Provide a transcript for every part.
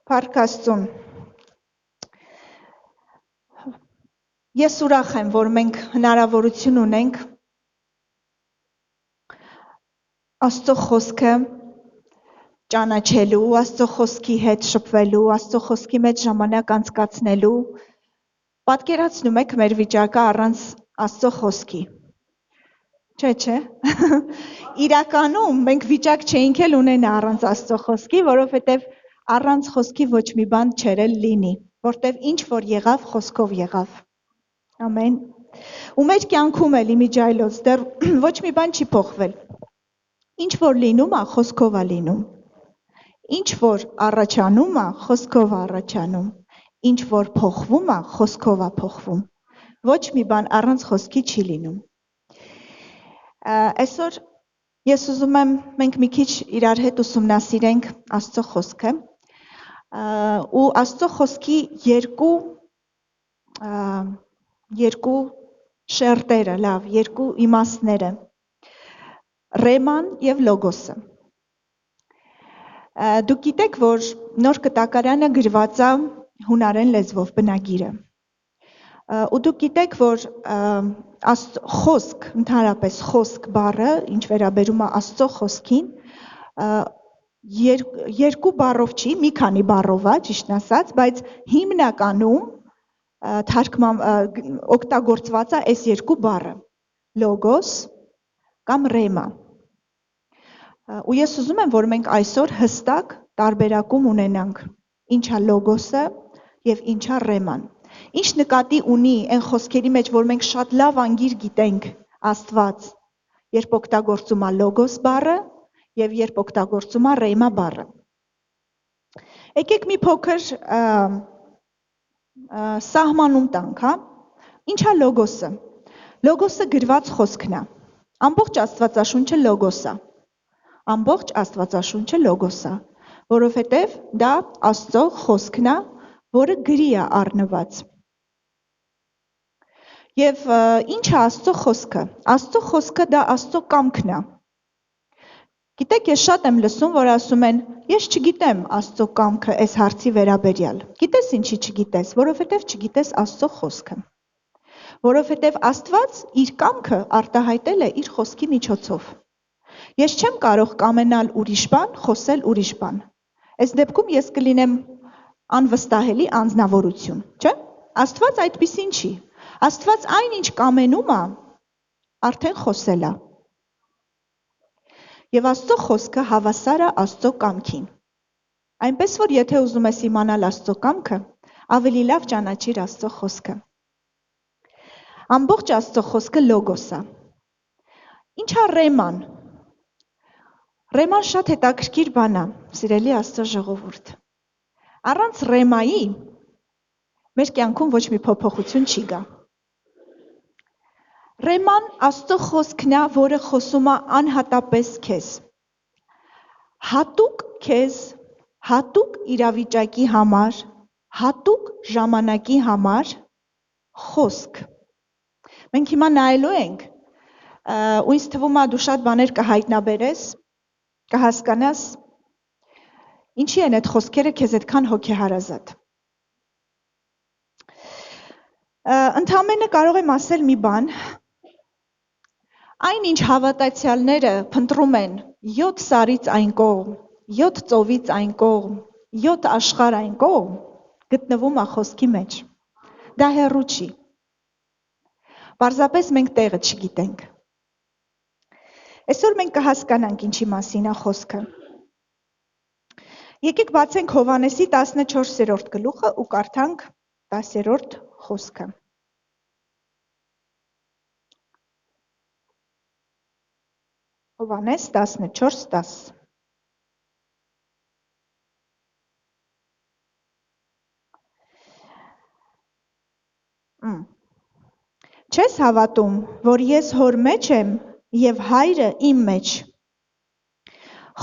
Փառք Աստծուն։ Ես ուրախ եմ, որ մենք հնարավորություն ունենք Աստծո խոսքը ճանաչելու, Աստծո խոսքի հետ շփվելու, Աստծո խոսքի մեջ ժամանակ անցկացնելու։ Պատկերացնում եք մեր վիճակը առանց Աստծո խոսքի։ Չէ։ Իրականում մենք վիճակ չէինք էլ ունենա առանց Աստծո խոսքի, որովհետև առանց խոսքի ոչ մի բան չէր էլ լինի, որտև ինչ որ եղավ, խոսքով եղավ։ Ամեն։ Ու մեր կյանքում էլ իմիջայլոց դեռ ոչ մի բան չի փոխվել։ Ինչ որ լինում է, խոսքով է լինում։ Ինչ որ առաջանում է, խոսքով է առաջանում։ Ինչ որ փոխվում է, խոսքով է փոխվում։ Ոչ մի բան առանց խոսքի չի լինում։ Այսօր ես ուզում եմ մենք մի քիչ իրար հետ ուսումնասիրենք Աստծո խոսքը ու Աստծո խոսքի երկու շերտերը, երկու իմաստները, ռեման և լոգոսը։ Դուք գիտեք, որ նոր կտակարանը գրված է հունարեն լեզվով բնագիրը։ Ու դուք գիտեք, որ խոսք, ընդհանրապես խոսք բառը, ինչ վերաբերում է Աստծո խոսքին, երկու բառով չի, մի քանի բառով է, ճիշտն ասած, բայց հիմնականում օգտագործված է այս երկու բառը՝ լոգոս կամ ռեմա։ Ու ես ուզում եմ, որ մենք այսօր հստակ տարբերակում ունենանք ինչ է լոգոսը և ինչ է ռեման։ Ինչ նկատի ունի այն խոսքերի մեջ, որ մենք շատ լավ անգիր գիտենք Աստված, երբ օգտագործում է լոգոս բառը և երբ օգտագործում է ռեմա բառը։ Եկեք մի փոքր սահմանում տանք, ինչ է լոգոսը։ Լոգոսը գրված խոսքն է։ Ամբողջ Աստվածաշունչը լոգոս է։ Ամբողջ Աստվածաշունչը լոգոս է, որովհետև դա Աստծո խոսքն է, որը գրի է առնված։ Եվ ինչ է Աստծո խոսքը։ Աստծո խոսքը դա Աստծո կամքն է։ Գիտեք, ես շատ եմ լսում, որ ասում են, ես չգիտեմ Աստծո կամքը այս հարցի վերաբերյալ։ Գիտես ինչի չգիտես, որովհետև չգիտես Աստծո խոսքը։ Որովհետև Աստված իր կամքը արտահայտել է իր խոսքի միջոցով։ Ես չեմ կարող կամենալ ուրիշ բան, խոսել ուրիշ բան։ Այս դեպքում ես կլինեմ անվստահելի անձնավորություն, չէ՞։ Աստված այդպիսին չի։ Աստված այնինչ կամենում է, արդեն խոսել է։ Եվ Աստծո խոսքը հավասար է Աստծո կամքին։ Այնպես որ եթե ուզում ես իմանալ Աստծո կամքը, ավելի լավ ճանաչիր Աստծո խոսքը։ Ամբողջ Աստծո խոսքը լոգոս է։ Ինչ է ռեման։ Ռեման շատ հետաքրքիր բան է, սիրելի Աստծո ժողովուրդ։ Առանց ռեմայի մեր կյանքում ոչ մի փոփոխություն չի գա։ Ռեման Աստծո խոսքն է, որը խոսում է անհատապես քեզ։ Հատուկ քեզ, հատուկ իրավիճակի համար, հատուկ ժամանակի համար խոսք։ Մենք հիմա նայելու ենք, ու ինձ թվում է դու շատ բաներ կհայտնաբերես, կհասկանաս, ինչի են այդ խոսքերը քեզ այդքան հոգեհարազատ։ Ընդամենը կարող եմ ասել մի բան, այն ինչ հավատացյալները փնտրում են 7 սարից այն կողմ, 7 ծովից այն կողմ, 7 աշխարհ այն կողմ, գտնվում է խոսքի մեջ։ Դա հեռու չի։ Պարզապես մենք տեղը չգիտենք։ Այսօր մենք կհասկանանք ինչի մասին է խոսքը։ Եկեք բացենք Հովհաննեսի 14-րդ գլուխը ու կարդանք 10-րդ խոսքը։ Հովհաննես 14:10 Չես հավատում, որ ես հոր մեջ եմ և հայրը իմ մեջ։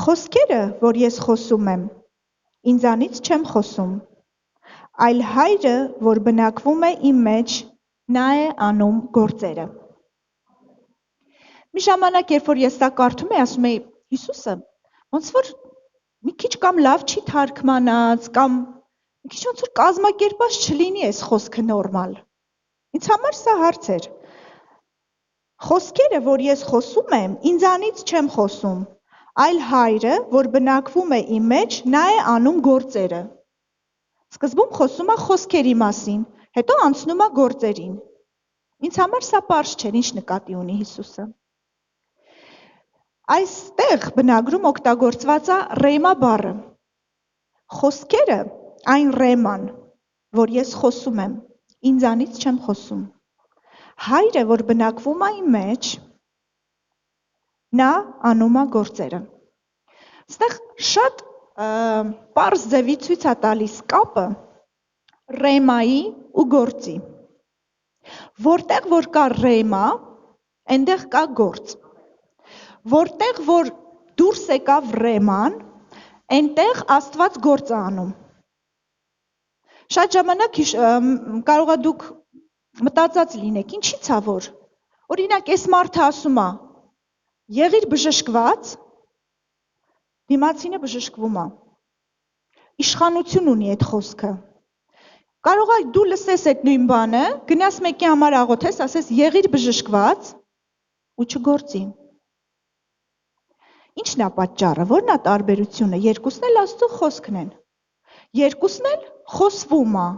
Խոսքերը, որ ես խոսում եմ, ինձանից չեմ խոսում, այլ հայրը, որ բնակվում է իմ մեջ, նա է անում գործերը։ Մի ժամանակ, երբ որ ես սա կարդում էի, ասում էի, Հիսուսը, ոնց որ մի քիչ կամ լավ չի թարգմանած, կամ մի քիչ ոնց որ կազմակերպած չլինի այս խոսքը նորմալ։ Ինձ համար սա հարց էր։ Խոսքերը, որ ես խոսում եմ, ինձանից չեմ խոսում, այլ Հայրը, որ բնակվում է իմ մեջ, նա է անում գործերը։ Սկզբում խոսում է խոսքերի մասին, հետո անցնում է գործերին։ Ինձ համար սա պարզ չէր, ինչ նկատի ունի Հիսուսը։ Այստեղ բնագրում օգտագործված է ռեմա բառը։ Խոսքերը այն ռեման, որ ես խոսում եմ, ինձանից չեմ խոսում։ Հայրը, որ բնակվում է իմ մեջ, նա անում է գործերը։ Այստեղ շատ պարզ ձևի ցույց է տալիս կապը ռեմայի ու գործի։ Որտեղ որ կա ռեմա, այնտեղ կա գործ։ Որտեղ որ դուրս եկավ ռեման, այնտեղ Աստված գործ է անում։ Շատ ժամանակ կարող է դուք մտածած լինեք, ինչի՞ց է որ։ Օրինակ, այս մարդը ասում է. «Եղիր բժշկված», դիմացինը բժշկվում է։ Իշխանություն ունի այդ խոսքը։ Կարող է դու լսես այդ նույն բանը, գնաս մեկի համար աղոթես, ասես եղիր բժշկված ու չգործի։ Ինչն է պատճառը, որն է տարբերությունը, երկուսն էլ Աստծո խոսքն են։ Երկուսն էլ խոսվում է։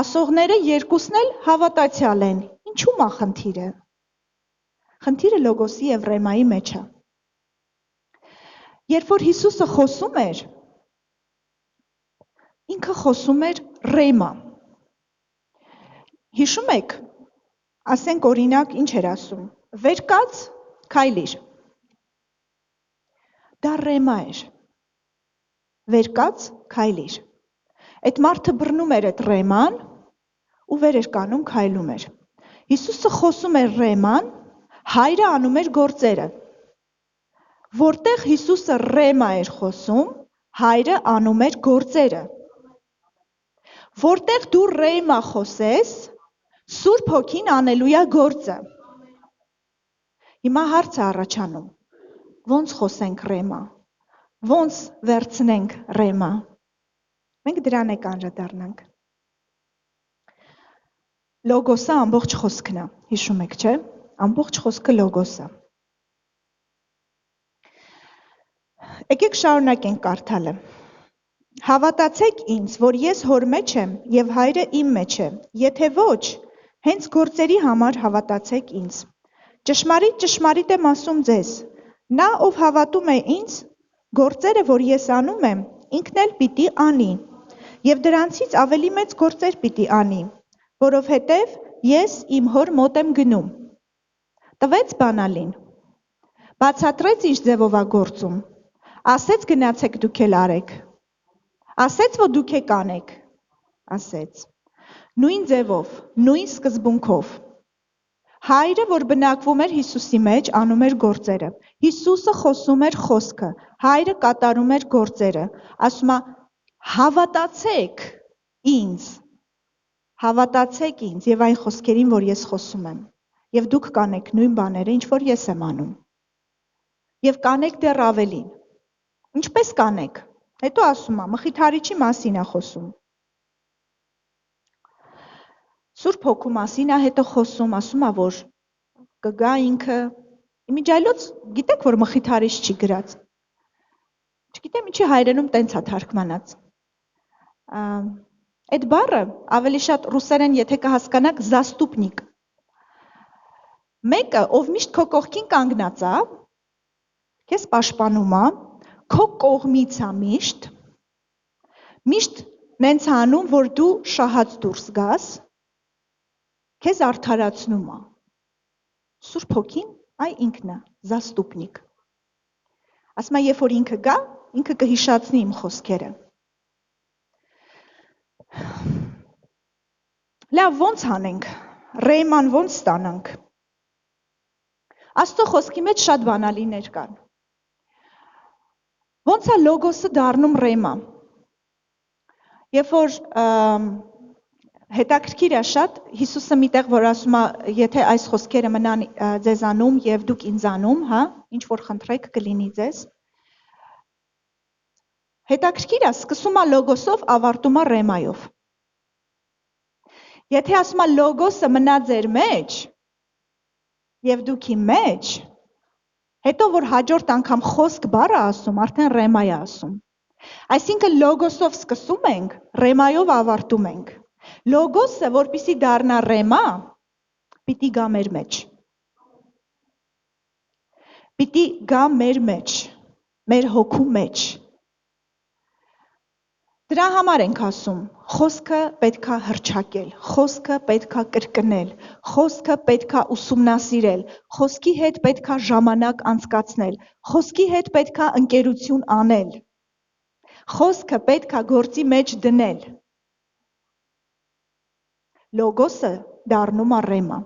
Ասողները երկուսն էլ հավատացյալ են։ Ինչու՞մ է խնդիրը։ Խնդիրը լոգոսի եւ ռեմայի մեջ է։ Երբ որ Հիսուսը խոսում էր, ինքը խոսում էր ռեմա։ Հիշում եք, ասենք օրինակ ինչ էր ասում, վեր կաց, քայլիր։ Դա ռեմա էր։ Վեր կաց, քայլիր։ Այդ մարդը բռնում էր այդ ռեման ու վեր էր կանում, քայլում էր։ Հիսուսը խոսում էր ռեման, Հայրը անում էր գործերը։ Որտեղ Հիսուսը ռեմա էր խոսում, Հայրը անում էր գործերը։ Որտեղ դու ռեմա խոսես, Սուրբ Հոգին անելու է գործը։ Հիմա հարց է առաջանում. ոնց խոսենք ռեմա, ոնց վերցնենք ռեմա։ Մենք դրան եք անդրադառնանք։ Լոգոսը ամբողջ խոսքն է, հիշում եք, չէ՞։ Ամբողջ խոսքը լոգոս է։ Եկեք շարունակենք կարդալը։ Հավատացեք ինձ, որ ես հոր մեջ եմ և Հայրը իմ մեջ է, եթե ոչ, հենց գործերի համար հավատացեք ինձ։ Ճշմարիտ, ճշմարիտ եմ ասում ձեզ, նա, ով հավատում է ինձ, գործերը, որ ես անում եմ, ինքն էլ պիտի անի, և դրանցից ավելի մեծ գործեր պիտի անի, որովհետև ես իմ հոր մոտ եմ գնում։ Տվեց բանալին, բացատրեց ինչ ձևով է գործում, ասեց գնացեք դուք էլ արեք, ասեց, որ դուք եք անեք, ասեց, նույն ձևով, նույն սկզբունքով։ Հայրը, որ բնակվում էր Հիսուսի մեջ, անում էր գործերը։ Հիսուսը խոսում էր խոսքը, Հայրը կատարում էր գործերը։ Ասում է, հավատացեք ինձ եւ այն խոսքերին, որ ես խոսում եմ։ Եվ դուք կանեք նույն բաները, ինչ որ ես եմ անում։ Եվ կանեք դեռ ավելին։ Ինչպես կանեք։ Հետո ասում է, Մխիթարիչի մասին է խոսում։ Սուրբ Հոգու մասին է հետո խոսում, ասում է, որ կգա ինքը, իմիջայլոց գիտեք, որ Մխիթարիչ չի գրած։ Չգիտեմ, ինչի հայերենում տենց է թարգմանած։ Այդ բառը ավելի շատ ռուսերեն, եթե կհասկանաք, զաստուպնիկ։ Մեկը, ով միշտ քո կողքին կանգնած է, քեզ պաշտպանում է, քո կողմից է միշտ նենց անում, որ դու շահած դուրս գաս, քեզ արդարացնում է։ Սուրբ Հոգին այ ինքն է, զաստուպնիկ։ Ասում է, երբ որ ինքը գա, ինքը կհիշացնի իմ խոսքերը։ Լավ, ոնց անենք, ռեման ոնց ստանանք։ Աստծո խոսքի մեջ շատ բանալիներ կան։ Ոնց է լոգոսը դառնում ռեմա։ Երբ որ հետաքրքիր է շատ, Հիսուսը միտեղ, որ ասում է, եթե այս խոսքերը մնան ձեզանում եւ դուք ինձանում, հա, ինչ որ խնդրեք կլինի ձեզ։ Հետաքրքիր է, սկսում է լոգոսով, ավարտում է ռեմայով։ Եթե ասում է լոգոսը մնա ձեր մեջ, եւ դուք իմ մեջ, հետո որ հաջորդ անգամ խոսք բառը ասում, արդեն ռեմա է ասում։ Այսինքն լոգոսով սկսում ենք, ռեմայով ավարտում ենք։ Լոգոսը, որպեսզի դառնա ռեմա, պիտի գա մեր մեջ։ Պիտի գա մեր մեջ, մեր հոգու մեջ։ Դրա համար ենք ասում, խոսքը պետքա հռչակել, խոսքը պետքա կրկնել, խոսքը պետքա ուսումնասիրել, խոսքի հետ պետքա ժամանակ անցկացնել, խոսքի հետ պետքա ընկերություն անել, խոսքը պետքա գործի մեջ դնել։ Լոգոսը դառնում է ռեմա։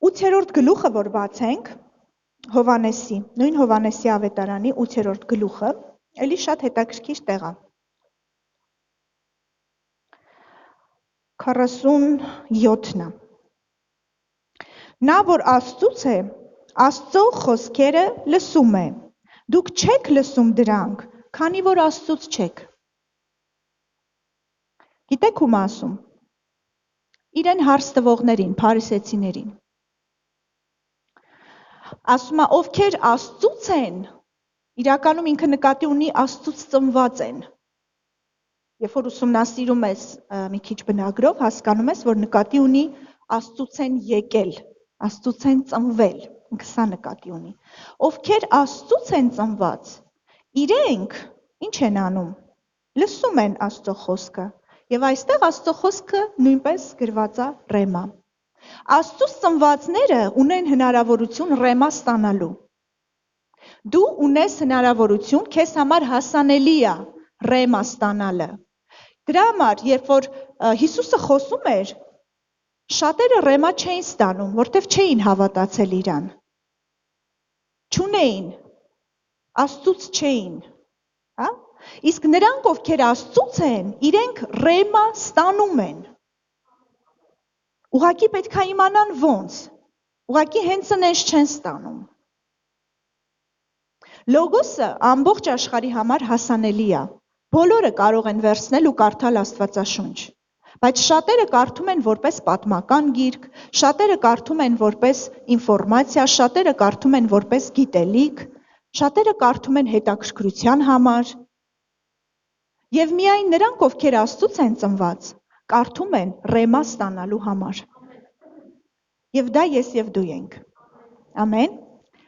8-րդ գլուխը, որ բացենք, Հովանեսի, նույն Հովանեսի ավետարանի 8-րդ գլուխը, էլի շատ հետաքրքիր տեղ է։ 47-ն։ Նա, որ Աստծուց է, Աստծո խոսքերը լսում է։ Դուք չեք լսում դրանք, քանի որ Աստծուց չեք։ Գիտեք ում ասում։ Իրեն հարց տվողներին, փարիսեցիներին։ Ասում է, ովքեր Աստծուց են, իրականում ինքը նկատի ունի Աստծուց ծնված են։ Երբ որ ուսումնասիրում ես մի քիչ բնագրով, հասկանում ես, որ նկատի ունի Աստծուց են եկել, Աստծուց են ծնվել, ինքը սա նկատի ունի։ Ովքեր Աստծուց են ծնված, իրենք ինչ են անում։ Լսում են Աստծո խոսքը, եւ այստեղ Աստծո խոսքը նույնպես գրված է ռեմա։ Աստծուց ծնվածները ունեն հնարավորություն ռեմա ստանալու։ Դու ունես հնարավորություն, քեզ համար հասանելի է ռեմա ստանալը։ Դրա համար, երբ որ Հիսուսը խոսում էր, շատերը ռեմա չէին ստանում, որտեվ չէին հավատացել իրան։ Չունեին, Աստծուց չէին, հա? Իսկ նրանք, ովքեր Աստծուց են, իրենք ռեմա ստանում են։ Ուղղակի պետք է իմանան ոնց, ուղղակի հենց այնպես չեն ստանում։ Լոգոսը ամբողջ աշխարհի համար հասանելի է։ Բոլորը կարող են վերցնել ու կարդալ Աստվածաշունչ, բայց շատերը կարդում են որպես պատմական գիրք, շատերը կարդում են որպես ինֆորմացիա, շատերը կարդում են որպես գիտելիք, շատերը կարդում են հետաքրքրության համար։ Եվ միայն նրանք, ովքեր Աստծուց են ծնված, կարդում են ռեմա ստանալու համար։ Եվ դա ես եւ դու ենք։ Ամեն։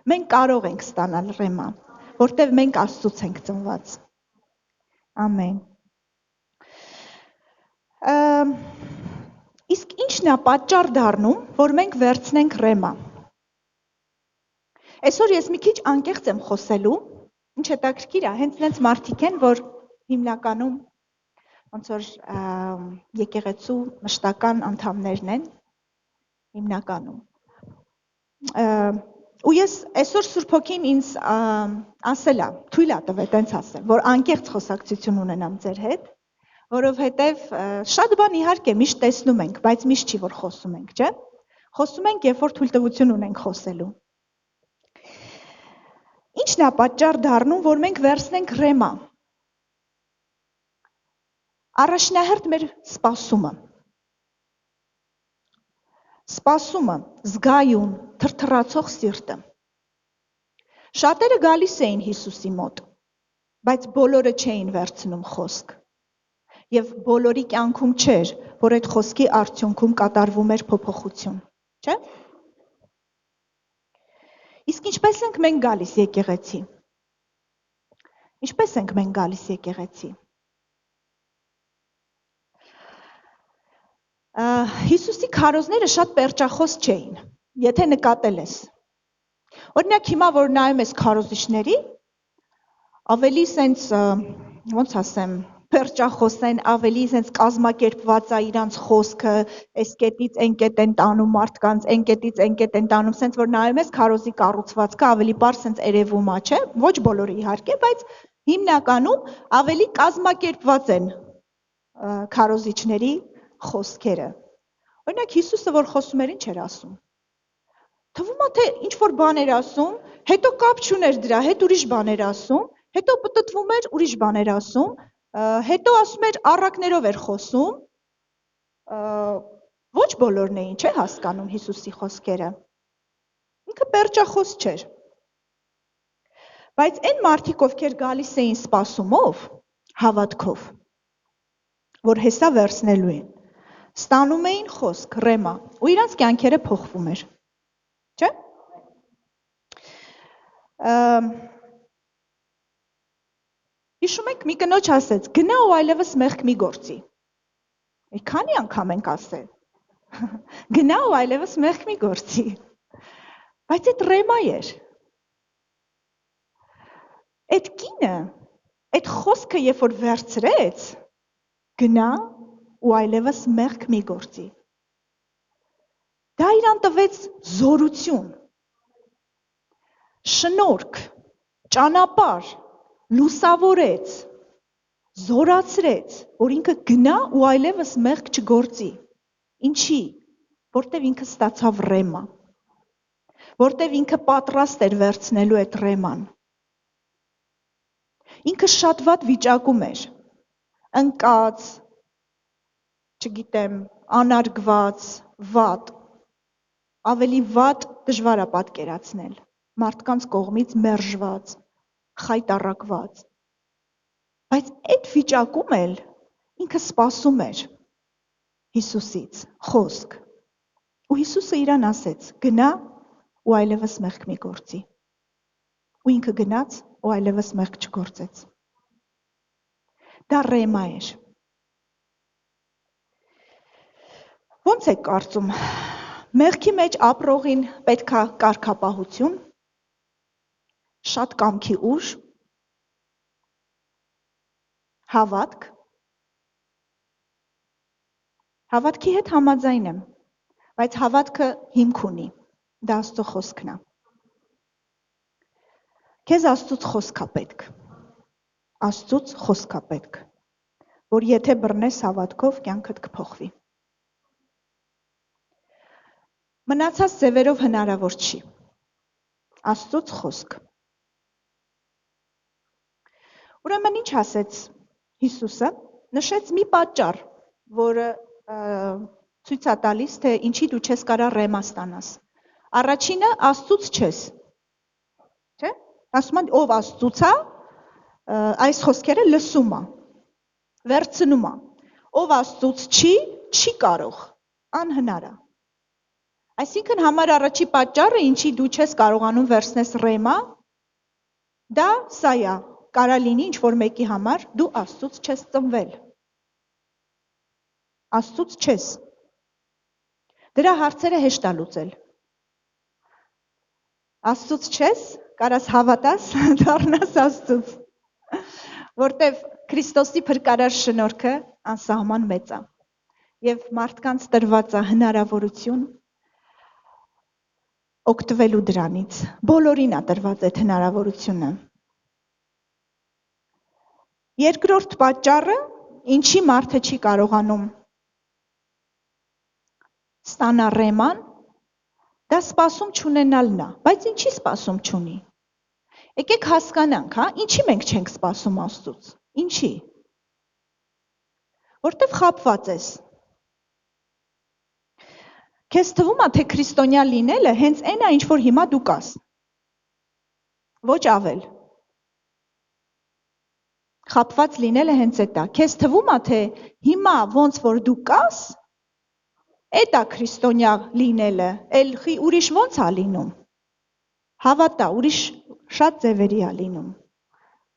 Մենք կարող ենք ստանալ ռեմա, որտեղ մենք Աստծուց ենք ծնված։ Ամեն։ Իսկ ի՞նչն է պատճառ դառնում, որ մենք վերցնենք ռեմա։ Այսօր ես մի քիչ անկեղծ եմ խոսելու, ինչ հետաքրքիր է, հենց այնց մարդիկ են, որ հիմնականում ոնց որ եկեղեցու մշտական անդամներն են, հիմնականում։ Ու ես այսօր Սուրբ Հոգին ինձ ասել է, թույլ է տվել տենց ասել, որ անկեղծ խոսակցություն ունենամ ձեր հետ, որովհետև շատ բան իհարկե միշտ տեսնում ենք, բայց միշտ չի որ խոսում ենք, չէ՞։ Խոսում ենք, երբ որ թույլտվություն ունենք խոսելու։ Ի՞նչն է պատճառ դառնում, որ մենք վերցնենք ռեմա։ Առաջնահերթ մեր սպասումը։ Սպասումը, զգայուն, թրթռացող սիրտը։ Շատերը գալիս էին Հիսուսի մոտ, բայց բոլորը չէին վերցնում խոսք։ Եվ բոլորի կյանքում չէր, որ այդ խոսքի արդյունքում կատարվում էր փոփոխություն, չէ՞։ Իսկ ինչպես ենք մենք գալիս եկեղեցի։ Ինչպես ենք մենք գալիս եկեղեցի։ Հիսուսի քարոզները շատ պերճախոս չէին, եթե նկատել ես։ Օրինակ հիմա որ նայում ես քարոզիչների, ավելի սենց ոնց ասեմ, պերճախոս են, ավելի սենց կազմակերպված է իրանց խոսքը, այս կետից այն կետ են տանում մարդկանց, այն կետից այն կետ են տանում, սենց որ նայում ես քարոզի կառուցվածքը ավելի բարձ սենց երևում է, չէ՞, ոչ բոլորը իհարկե, բայց հիմնականում ավելի կազմակերպված են քարոզիչների խոսքերը։ Օրինակ Հիսուսը որ խոսում էր, ինչ էր ասում։ Թվում է թե ինչ որ բան էր ասում, հետո կապ չուներ դրա հետ ուրիշ բան էր ասում, Հետո պտտվում էր, ուրիշ բաներ ասում, հետո ասում էր առակներով էր խոսում, ոչ բոլորն էին, չէ՞ հասկանում Հիսուսի խոսքերը։ Ինքը պերճախոս չէր։ Բայց այն մարդիկ, ովքեր գալիս էին սպասումով, հավատքով, որ հեսա վերցնելու են, ստանում էին խոսք, ռեմա, ու իրանց կյանքերը փոխվում էր։ Չէ՞։ Հիշում եք, մի կնոջ ասեց, գնա ու այլևս մեղք մի գործի։ Քանի անգամ ենք ասել։ Գնա ու այլևս մեղք մի գործի։ Բայց այդ ռեմա էր։ Այդ կինը, այդ խոսքը երբ որ վերցրեց, գնա ու այլևս մեղք մի գործի։ Դա իրան տվեց զորություն, շնորհք, ճանապարհ, լուսավորեց, զորացրեց, որ ինքը գնա ու այլևս մեղք չգործի։ Ինչի՞, որտև ինքը ստացավ ռեմա, որտև ինքը պատրաստ էր վերցնելու այդ ռեման։ Ինքը շատ վատ վիճակում էր, ընկած, չգիտեմ, անարգված, վատ, ավելի վատ դժվար է պատկերացնել, մարդկանց կողմից մերժված, խայտառակված։ Բայց այդ վիճակում էլ ինքը սպասում էր Հիսուսից խոսք։ Ու Հիսուսը իրան ասեց, գնա ու այլևս մեղք մի գործի։ Ու ինքը գնաց ու այլևս մեղք չգործեց։ Դա ռեմա էր։ Ոնց եք կարծում, մեղքի մեջ ապրողին պետք է կարգապահություն, շատ կամքի ուժ, հավատք։ Հավատքի հետ համաձայն եմ, բայց հավատքը հիմք ունի, դա Աստծո խոսքն է։ Քեզ Աստծուց խոսք է պետք, Աստծուց խոսք է պետք, որ եթե բռնես հավատքով, կյանքդ կփոխվի։ Մնացած ձևերով հնարավոր չի, Աստծուց խոսք։ Ուրեմն ինչ ասեց Հիսուսը, նշեց մի պատճառ, որը ցույց է տալիս, թե ինչի դու չես կարա ռեմա ստանաս։ Առաջինը Աստծուց չես։ Չէ՞։ Ասում են, ով Աստծուց է, այս խոսքերը լսում է, վերցնում է։ Ով Աստծուց չի կարող, անհնար է։ Այսինքն համար առաջի պատճառը, ինչի դու չես կարողանում վերցնես ռեմա, դա սա է, կարա լինի ինչ-որ մեկի համար, դու Աստծուց չես ծնվել։ Աստծուց չես։ Դրա հարցերը հեշտ է լուծել։ Աստծուց չես, կարաս հավատաս, դառնաս Աստծուց։ Որտև Քրիստոսի փրկարար շնորհքը անսահման մեծ է։ Եվ մարդկանց տրված է հնարավորություն օգտվելու դրանից։ Բոլորին է տրված այդ հնարավորությունը։ Երկրորդ պատճառը, ինչի մարդը չի կարողանում ստանա ռեման, դա սպասում չունենալն է, բայց ինչի սպասում չունի։ Եկեք հասկանանք, ինչի մենք չենք սպասում Աստծուց։ Ինչի։ Որտև խաբված ես։ Քեզ թվում է, թե քրիստոնյա լինելը հենց այն է, ինչ որ հիմա դու կաս։ Ոչ ավել։ Խաբված լինելը հենց այդ է։ Քեզ թվում է, թե հիմա ոնց որ դու կաս, այդ է քրիստոնյա լինելը, էլ ուրիշ ոնց է լինում։ Հավատա, ուրիշ շատ ձևերի է լինում։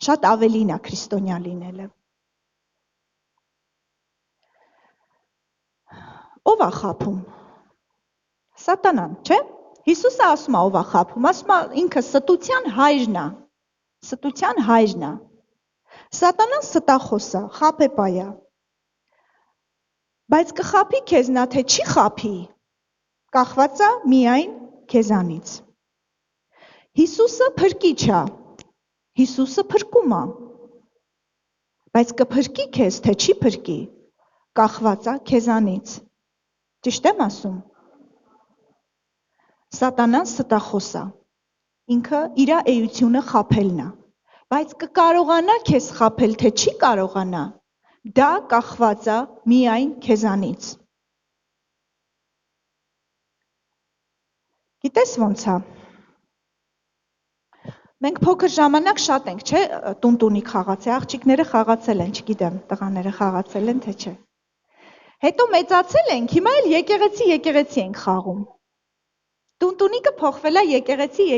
Շատ ավելին է քրիստոնյա լինելը։ Ո՞վ է խաբում։ Սատանան, չէ՞։ Հիսուսը ասում է ով է խաբում, ասում է ինքը ստության հայրն է։ Ստության հայրն է։ Սատանան ստախոս է, խաբեպա է։ Բայց կխաբի քեզ նա թե չի խաբի, կախված է միայն քեզանից։ Հիսուսը փրկիչ է։ Հիսուսը փրկում է։ Բայց կփրկի քեզ, թե չի փրկի, կախված է քեզանից։ Ճիշտ եմ ասում։ Սատանան ստախոս է։ Ինքը իր էությունը խաբելն է։ Բայց կկարողանա քեզ խաբել, թե չի կարողանա, դա կախված է միայն քեզանից։ Գիտես ոնց է։ Մենք փոքր ժամանակ շատ ենք, չէ, տուն-տունիկ խաղացել, աղջիկները խաղացել են, չգիտեմ, տղաները խաղացել են, թե չէ։ Հետո մեծացել ենք, հիմա էլ եկեղեցի ենք խաղում։ Տուն-տունիկը փոխվել է եկեղեցի։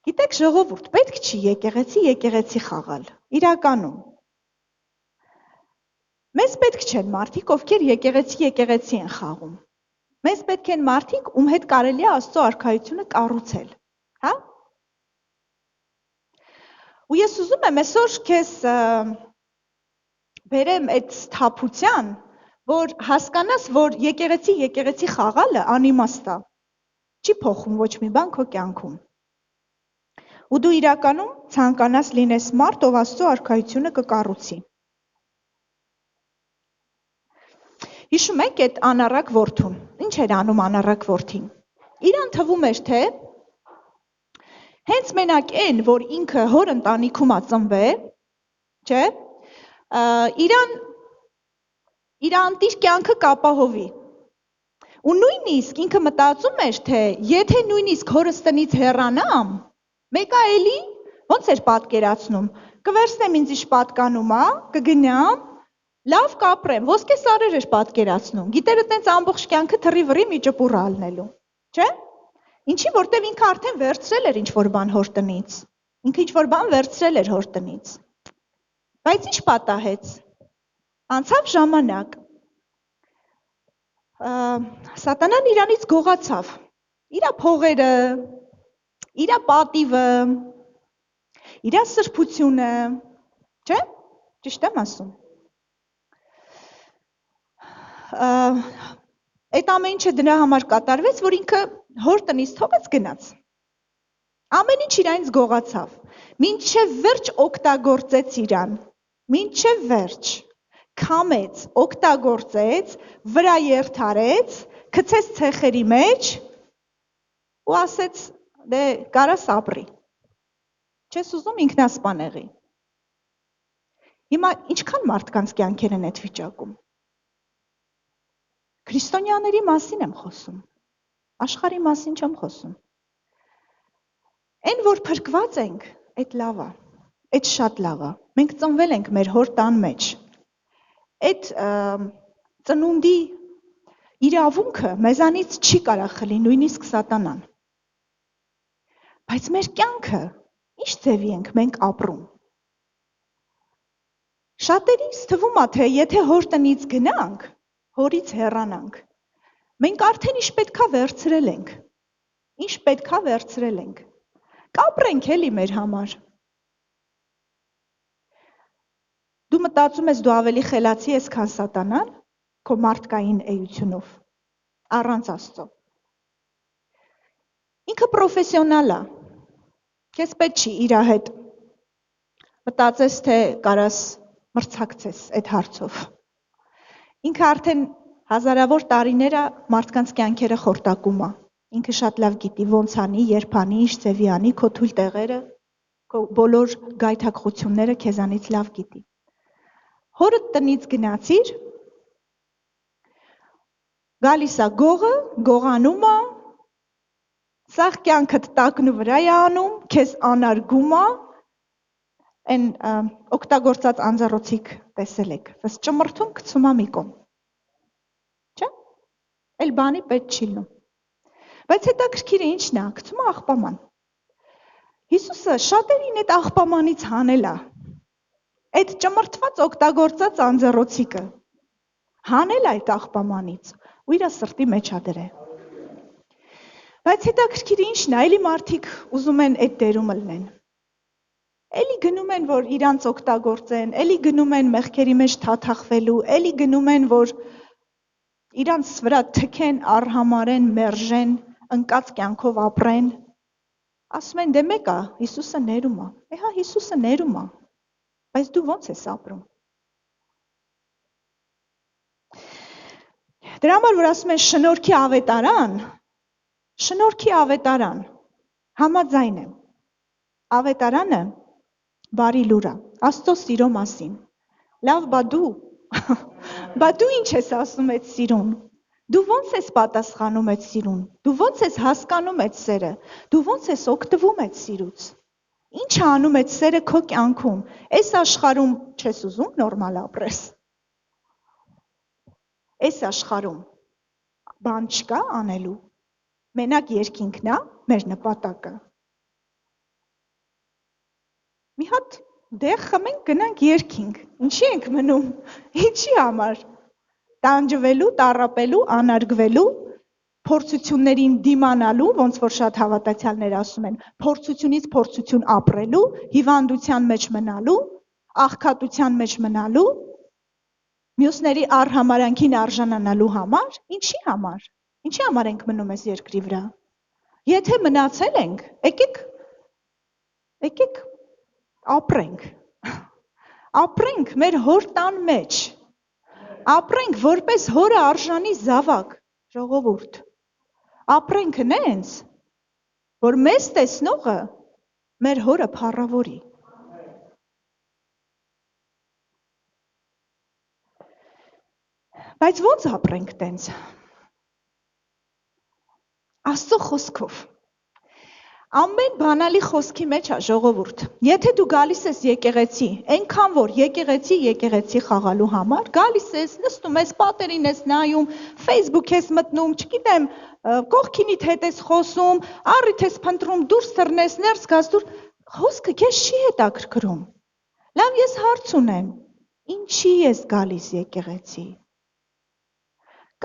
Գիտեք, ժողովուրդ, պետք չի եկեղեցի խաղալ, իրականում։ Մեզ պետք չեն մարդիկ, ովքեր եկեղեցի են խաղում։ Մեզ պետք են մարդիկ, ում հետ կարելի է Աստծո արքայությունը կառուցել, հա? Ու ես ուզում եմ այսօր քեզ բերեմ այդ սթափության, որ հասկանաս, որ եկեղեցի խաղալը անիմաստ է, չի փոխում ոչ մի բան քո կյանքում։ Ու դու իրականում ցանկանաս լինես մարդ, ով Աստծո արքայությունը կկառուցի։ Հիշում եք այդ անառակ որդուն։ Ինչ էր անում անառակ որդին։ Իրան թվում էր, թե հենց մենակ այն, որ ինքը հոր ընտանիքում է ծնվել, չէ, իր անտիր կյանքը կապահովի։ Ու նույնիսկ ինքը մտածում էր, թե եթե նույնիսկ հորս տնից հեռանամ, մեկը էլի ոնց էր պատկերացնում, կվերցնեմ ինձ ինչ պատկանում է, կգնամ, լավ կապրեմ, ոսկե սարեր էր պատկերացնում, գիտերը տենց ամբողջ կյանքը թռի-վռի մի ճպուռ ալնելու, չէ՞։ Ինչի, որտև ինքը արդեն վերցրել էր ինչ-որ բան հոր տնից, ինքը ինչ-որ բան վերցրել էր հոր տնից, բայց ինչ պատահեց, անցավ ժամանակ, սատանան իրանից գողացավ, իրա փողերը, իրա պատիվը, իրա սրբությունը, չէ՞, ճիշտ եմ ասում։ Այդ ամեն ինչը դրա համար կատարվեց, որ ինքը հոր տնից թողեց գնաց։ Ամեն ինչ իրանից գողացավ, մինչև վերջ օգտագործեց իրան, մինչև վերջ, քամեց, օգտագործեց, վրա երթարեց, գցեց ցեխերի մեջ ու ասեց, դե կարաս ապրի։ Չես ուզում ինքնասպան եղի։ Հիմա ինչքան մարդկանց կյանքեր են այդ վիճակում։ Քրիստոնյաների մասին եմ խոսում, աշխարհի մասին չեմ խոսում։ Այն, որ փրկված ենք, այդ լավ է, այդ շատ լավ է։ Մենք ծնվել ենք մեր հոր տան մեջ։ Այդ ծնունդի իրավունքը մեզանից չի կարող խլի նույնիսկ սատանան։ Բայց մեր կյանքը ինչ ձևի ենք մենք ապրում։ Շատերիս թվում է, թե եթե հոր տնից գնանք, հորից հեռանանք, մենք արդեն ինչ պետքա վերցրել ենք, կապրենք էլի մեր համար։ Դու մտածում ես դու ավելի խելացի ես, քան սատանան, քո մարդկային էությունով, առանց Աստծո։ Ինքը պրոֆեսիոնալ է, քեզ պետք չի իր հետ մտածես, թե կարաս մրցակցես այդ հարցով։ Ինքը արդեն հազարավոր տարիները մարդկանց կյանքերը խորտակում է։ Ինքը շատ լավ գիտի ոնց անի, երբ անի, ինչ ձևի անի, քո թույլ տեղերը, քո բոլոր գայթակղությունները քեզանից լավ գիտի։ Հորդ տնից գնացիր, գալիս է գողը, գողանում է, սաղ կյանքդ տակնու վրա է անում, քեզ անարգում է, այն օգտագործած անձեռոցիկ տեսել եք, վս ճմրթում գցում է մի կողմ, չէ՞, էլ բանի պետք չի լինում, բայց հետաքրքիրը ինչն է, գցում է աղբաման, Հիսուսը շատերին այդ աղբամանից հանել է, այդ ճմրթված օգտագործած անձեռոցիկը, հանել է այդ աղբամանից ու իր սրտի մեջ է դրել, բայց հետաքրքիրը ինչն է, էլի մարդիկ ուզում են այդ դերումը լինեն, էլի գնում են, որ իրանց օգտագործեն, էլի գնում են մեղքերի մեջ թաթախվելու, էլի գնում են, որ իրանց վրա թքեն, արհամարեն, մերժեն, ընկած կյանքով ապրեն, ասում են, դե մեկ է, Հիսուսը ներում է, հա Հիսուսը ներում է, բայց դու ոնց ես ապրում։ Դրա համար, որ ասում են շնորհքի ավետարան, համաձայն եմ, Ավետարանը բարի լուր է, Աստծո սիրո մասին։ Լավ, բա դու, բա դու ինչ ես ասում այդ սիրուն։ Դու ո՞նց ես պատասխանում այդ սիրուն։ Դու ո՞նց ես հասկանում այդ սերը։ Դու ո՞նց ես օգտվում այդ սիրուց։ Ինչ է անում այդ սերը քո կյանքում։ Այս աշխարհում չես ուզում նորմալ ապրես։ Այս աշխարհում բան չկա անելու։ Մենակ երկինքն է մեր նպատակը։ Մի հատ դեղ խմենք գնանք երկինք։ Ինչի ենք մնում։ Ինչի համար։ Տանջվելու, տառապելու, անարգվելու, փորձություններին դիմանալու, ոնց որ շատ հավատացյալներ ասում են, փորձությունից փորձություն ապրելու, հիվանդության մեջ մնալու, աղքատության մեջ մնալու, մյուսների արհամարանքին արժանանալու համար, ինչի համար։ Ինչի համար ենք մնում այս երկրի վրա։ Եթե մնացել ենք, եկեք ապրենք։ Ապրենք մեր հոր տան մեջ։ Ապրենք որպես հորը արժանի զավակ, ժողովուրդ։ Ապրենք նենց, որ մեզ տեսնողը մեր հորը փառավորի։ Բայց ո՞նց ապրենք տենց։ Աստծո խոսքով։ Ամեն բանալի խոսքի մեջ է ժողովուրդ։ Եթե դու գալիս ես եկեղեցի, այնքան որ եկեղեցի խաղալու համար, գալիս ես, նստում ես, պատերին ես նայում, Facebook ես մտնում, չգիտեմ, կողքինիդ հետ ես խոսում, առիթ ես փնտրում, դուրս թռնես, ներս գաս դուր, խոսքը քեզ չի հետաքրքրում։ Լավ, ես հարց ունեմ, ինչի ես գալիս եկեղեցի։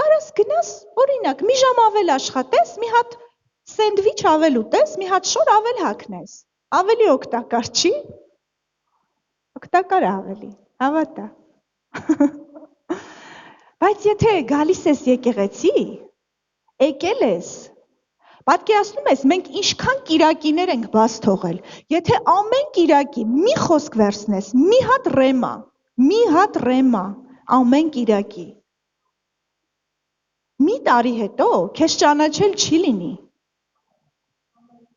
Կարաս գնաս, օրինակ, մի ժամ ավել աշխատես, մի հատ սենդվիչ ավել ուտես, մի հատ շոր ավել հագնես։ Ավելի օգտակար չի։ Օգտակար է ավելի, հավատա։ Բայց եթե գալիս ես եկեղեցի, եկել ես, պատկերացնում ես, մենք ինչքան կիրակիներ ենք բաց թողել։ Եթե ամեն կիրակի մի խոսք վերցնես, մի հատ ռեմա, ամեն կիրակի, մի տարի հետո քեզ ճանաչել չի լինի։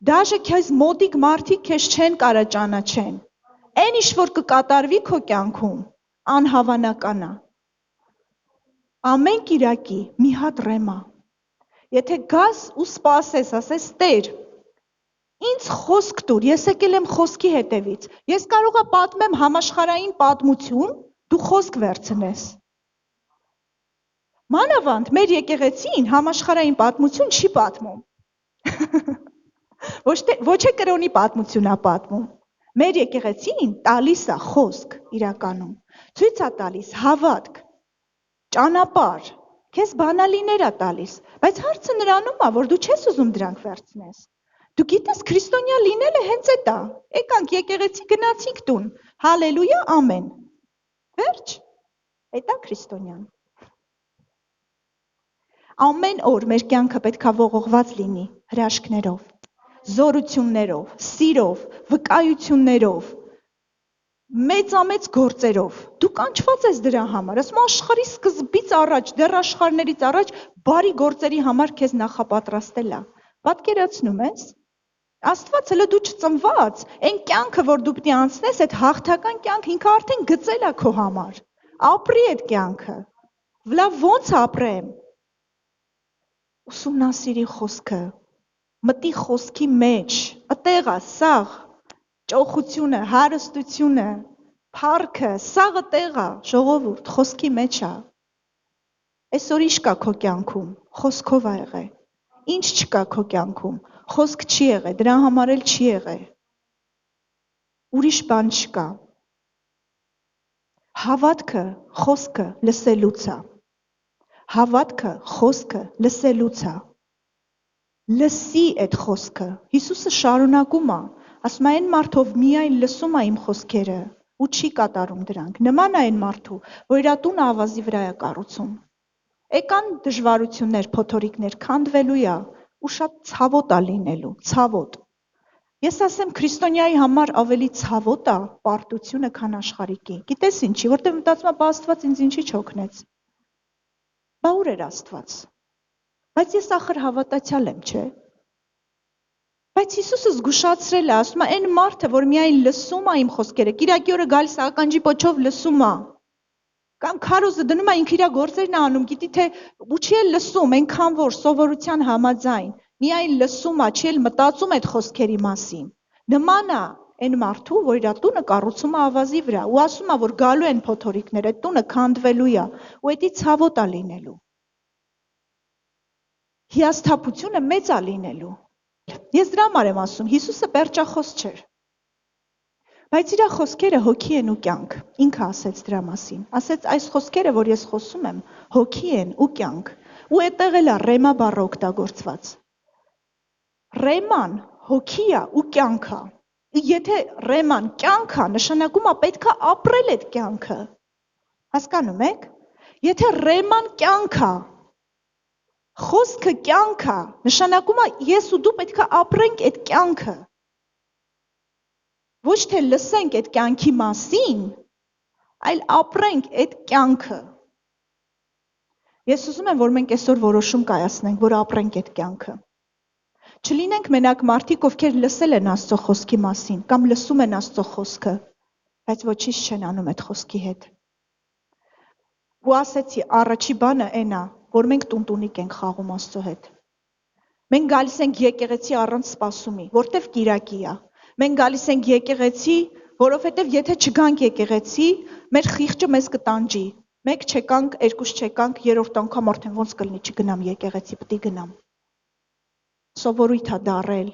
Դաժե քեզ մոտիկ մարդիկ քեզ չեն կարա ճանաչեն։ Այն ինչ որ կկատարվի քո կյանքում, անհավանական է։ Ամեն կիրակի մի հատ ռեմա։ Եթե գաս ու սպասես, ասես Տեր, ինձ խոսք տուր, ես եկել եմ խոսքի հետևից։ Ես կարող եմ պատմեմ համաշխարհային պատմություն, դու խոսք վերցնես։ Մանավանդ մեր եկեղեցին համաշխարհային պատմություն չի պատմում։ Ոչ է կրոնի պատմություն է պատմում։ Մեր եկեղեցին տալիս է խոսք իրականում։ Ցույց է տալիս հավատք, ճանապարհ, քեզ բանալիներ է տալիս, բայց հարցը նրանում է, որ դու չես ուզում դրանք վերցնես։ Դու գիտես քրիստոնյա լինելը հենց այդ է։ Եկանք եկեղեցի գնացինք տուն։ Հալելույա, ամեն։ Վերջ։ Այդ է քրիստոնյան։ Ամեն օր մեր կյանքը պետք է ողողված լինի հրաշքներով, զորություններով, սիրով, վկայություններով, մեծամեծ գործերով։ Դու կանչված ես դրա համար, ասում աշխարհի սկզբից առաջ, դեռ աշխարհներից առաջ բարի գործերի համար քեզ նախապատրաստել է։ Պատկերացնում ես։ Աստված հələ դու չծնված, այն կյանքը, որ դու պետք է անցնես, այդ հաղթական կյանք ինքը արդեն գծել է քո համար։ Ապրի այդ կյանքը։ Լավ ո՞նց ապրեմ։ Ուսումնասիրի խոսքը, մտի խոսքի մեջ, այդտեղ է սաղ, ճոխությունը, հարստությունը, փառքը, սաղը տեղ է, ժողովուրդ, խոսքի մեջ է։ Այսօր ինչ կա քո կյանքում, խոսքով է եղել։ Ինչ չկա քո կյանքում, խոսք չի եղել, դրա համար էլ չի եղել։ Ուրիշ բան չկա։ Հավատքը, խոսքը լսելուց է։ Հավատքը, խոսքը լսելուց է։ Լսի այդ խոսքը։ Հիսուսը շարունակում է, ասում է այն մարդով միայն լսում է իմ խոսքերը ու չի կատարում դրանք։ Նման է այն մարդու, որ իր տունը ավազի վրա է կառուցում։ Եկան դժվարություններ, փոթորիկներ, քանդվելու է ու շատ ցավոտ է լինելու, ցավոտ։ Ես ասեմ քրիստոնյայի համար ավելի ցավոտ է պարտությունը, քան աշխարհիկի։ Գիտես ինչի, որտեղ մտածում եմ, բա Աստված ինձ ինչի չօգնեց։ Բա ուր էր Աստված։ Բայց ես ախր հավատացյալ եմ, չէ՞։ Բայց Հիսուսը զգուշացրել է, ասում է, այն մարդը, որ միայն լսում է իմ խոսքերը, կիրակի օրը գալիս է ականջի պոչով լսում է, կամ քարոզը դնում է ինքը իր գործերն է անում, գիտի թե ու չի էլ լսում, այնքան որ սովորության համաձայն, միայն լսում է, չի էլ մտածում այդ խոսքերի մասին։ Նման է այն մարդու, որ իր տունը կառուցում է ավազի վրա, ու ասում է, որ գալու են փոթորիկներ, այդ տունը քանդվելու է, ու դա ցավոտ է լինելու։ Հիասթափությունը մեծ է լինելու։ Ես դրա համար եմ ասում, Հիսուսը պերճախոս չէր։ Բայց իր խոսքերը հոգի են ու կյանք։ Ինքը ասեց դրա մասին։ Ասեց այս խոսքերը, որ ես խոսում եմ, հոգի են ու կյանք։ Ու այդտեղ էլ է ռեմա բառը օգտագործված։ Ռեման հոգի է ու կյանք է։ Եթե ռեման կյանք է, նշանակում է պետք է ապրել այդ կյանքը։ Հասկանում եք։ Եթե ռեման կյանք է, խոսքը կյանք է, նշանակում է ես ու դու պետք է ապրենք այդ կյանքը։ Ոչ թե լսենք այդ կյանքի մասին, այլ ապրենք այդ կյանքը։ Ես ուզում եմ, որ մենք այսօր որոշում կայացնենք, որ ապրենք այդ կյանքը։ Չլինենք մենակ մարդիկ, ովքեր լսել են Աստծո խոսքի մասին, կամ լսում են Աստծո խոսքը, բայց ոչինչ չեն անում այդ խոսքի հետ։ Ու ասեցի, առաջի բանը այն է, որ մենք տունտունիկ ենք խաղում Աստծո հետ։ Մենք գալիս ենք եկեղեցի առանց սպասումի, որտեվ կիրակի է։ Մենք գալիս ենք եկեղեցի, որովհետև եթե չգանք եկեղեցի, մեր խիղճը մեզ կտանջի։ Մեկ չեկանք, երկուս չեկանք, երրորդ անգամ արդեն ոնց կլինի չգնամ եկեղեցի, պետք է գնամ։ Սովորույթ է դարել,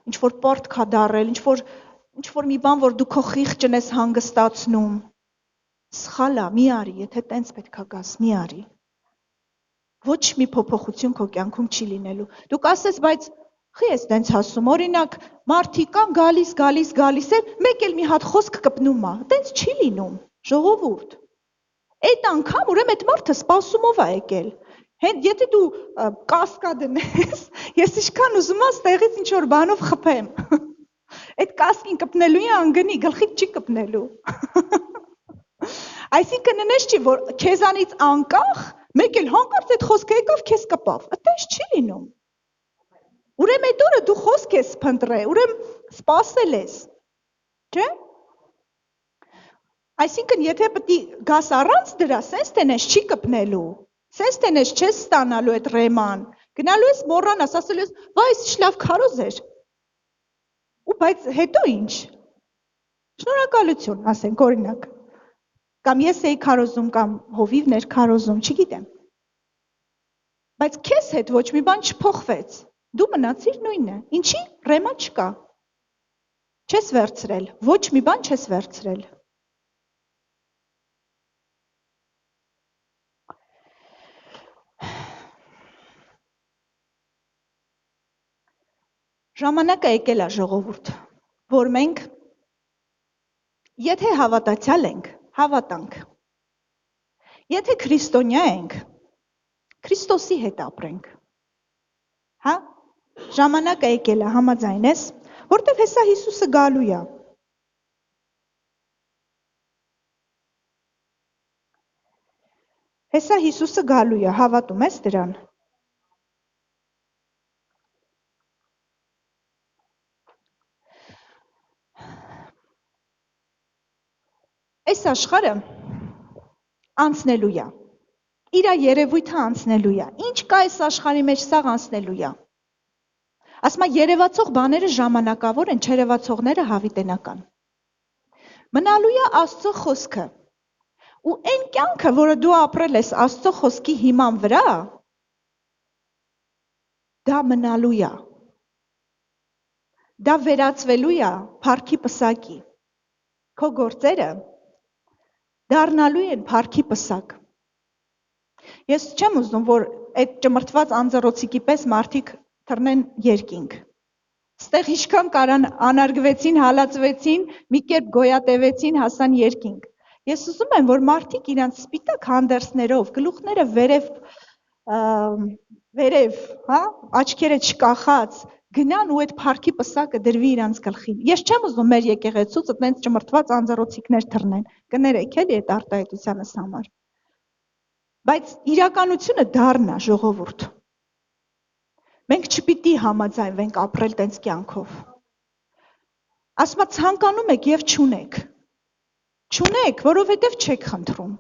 ինչ որ պարտք է դարել, ինչ որ մի բան, որ դու քո խիղճն ես հանգստացնում։ Սխալ է, մի արի, եթե տենց պետք է գաս, մի արի։ Ոչ մի փոփոխություն քո կյանքում չի լինելու։ Դուք ասես, բայց խի ես տենց ասում, օրինակ, մարդիկ կան գալիս են, մեկ էլ մի հատ խոսք կպնում է, տենց չի լինում, ժողովուրդ։ Այդ անգամ ուրեմն այդ մարդը սպասումով է եկել։ Եթե դու կասկա դնես, ես ինչքան ուզում եմ ստեղից ինչ որ բանով խփեմ։ Այդ կասկին կպնելու է անգնի, գլխիդ չի կպնելու։ Այսինքն նենց չի, որ քեզանից անկախ մեկ էլ հանկարծ այդ խոսքը եկավ, քեզ կպավ։ Այդպես չի լինում։ Ուրեմն այդ օրը դու խոսք ես փնտրել, ուրեմն սպասել ես։ Չէ՞։ Այսինքն եթե պետք է գաս առանց դրա, sense տենես չի կպնելու։ Sense տենես չես ստանալու այդ ռեման։ Գնալու ես մոռանաս, ասելու ես, «Վայ, այս լավ քարոզ էր»։ Ու բայց հետո ինչ։ Շնորհակալություն, ասենք օրինակ։ Կամ ես էի քարոզում կամ հովիվն էր քարոզում, չգիտեմ։ Բայց քեզ հետ ոչ մի բան չփոխվեց։ Դու մնացիր նույնը։ Ինչի՞։ Ռեմա չկա։ Չես վերցրել, ոչ մի բան չես վերցրել։ Ժամանակը եկել է ժողովուրդ, որ մենք եթե հավատացյալ ենք, հավատանք։ Եթե քրիստոնյա ենք, Քրիստոսի հետ ապրենք։ Հա? Ժամանակը եկել է, համաձայն ես, որտեղ հեսա Հիսուսը գալու է։ Հեսա Հիսուսը գալու է, հավատում ես դրան։ Այս աշխարհը անցնելու է։ Իր երևույթը անցնելու է։ Ինչ կա այս աշխարհի մեջ, սաղ անցնելու է։ Ասում եմ, երևացող բաները ժամանակավոր են, չերևացողները հավիտենական։ Մնալու է Աստծո խոսքը։ Ու այն կյանքը, որը դու ապրել ես Աստծո խոսքի հիման վրա, դա մնալու է։ Դա վերածվելու է փառքի պսակի։ Քո գործերը դառնալու են փառքի պսակ։ Ես չեմ ուզում, որ այդ ճմրթված անձեռոցիկի պես մարդիկ թռնեն երկինք։ Ստեղ ինչքան կարան անարգվեցին, հալածվեցին, մի կերպ գոյատևեցին, հասան երկինք։ Ես ուզում եմ, որ մարդիկ իրանց սպիտակ հանդերձներով, գլուխները վերև, հա, աչքերը չկախած, գնան ու այդ փառքի պսակը դրվի իրանց գլխին։ Ես չեմ ուզում մեր եկեղեցուց այդպես ճմրթված անձեռոցիկներ թռնեն։ Կներեք էլի այդ արտահայտությանս համար։ Բայց իրականությունը դառնա ժողովուրդ։ Մենք չպիտի համաձայնվենք ապրել տենց կյանքով։ Ասма ցանկանում եք եւ չունեք։ Չունեք, որովհետեւ չեք խնդրում։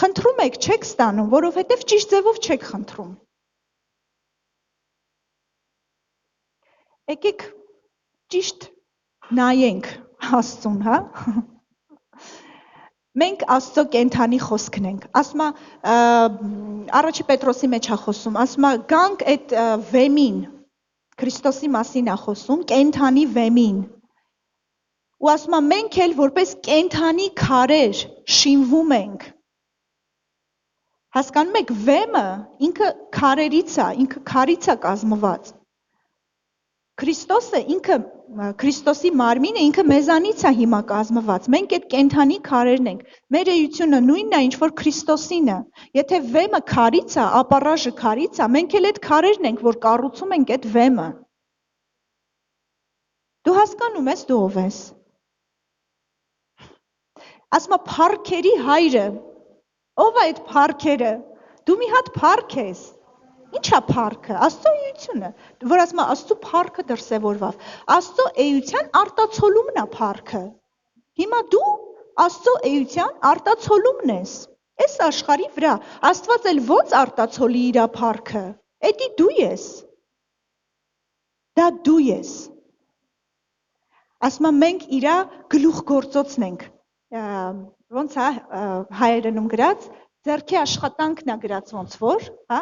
Խնդրում եք, չեք ստանում, որովհետեւ ճիշտ ձևով չեք խնդրում։ Եկեք ճիշտ նայենք Աստծուն, հա։ Մենք Աստծո կենթանի խոսքն ենք։ Ասма առաջի Պետրոսի մեջ է խոսում, ասма գանք այդ վեմին, Քրիստոսի մասին է խոսում, կենթանի վեմին։ Ու ասма մենք էլ որպես կենթանի քարեր շինվում ենք։ Հասկանում եք, վեմը ինքը քարերից է, ինքը քարից է կազմված։ Քրիստոսը ինքը Քրիստոսի մարմինը ինքը մեզանից է հիմա կազմված։ Մենք այդ կենթանի քարերն ենք։ Մեր էությունը նույնն է, ինչ որ Քրիստոսինը։ Եթե վեմը քարից է, ապառաժը քարից է, մենք էլ այդ քարերն ենք, որ կառուցում ենք այդ վեմը։ Դու հասկանում ես, դու ով ես։ Ասма փառքերի հայրը։ Ով է այդ փառքերը։ Դու մի հատ փառք ես։ Ինչ է փառքը։ Աստծո էությունը, որ ասма Աստծո փառքը դրսևորվավ։ Աստծո էության արտացոլումն է փառքը։ Հիմա դու Աստծո էության արտացոլումն ես։ Այս աշխարհի վրա Աստված էլ ոնց արտացոլի իր փառքը։ Էդի դու ես։ Դա դու ես։ Ասма մենք իր գլուխ գործոցն ենք։ Ոնց է հայերենում գրած, ձեռքի աշխատանքն է գրած ոնց որ, հա։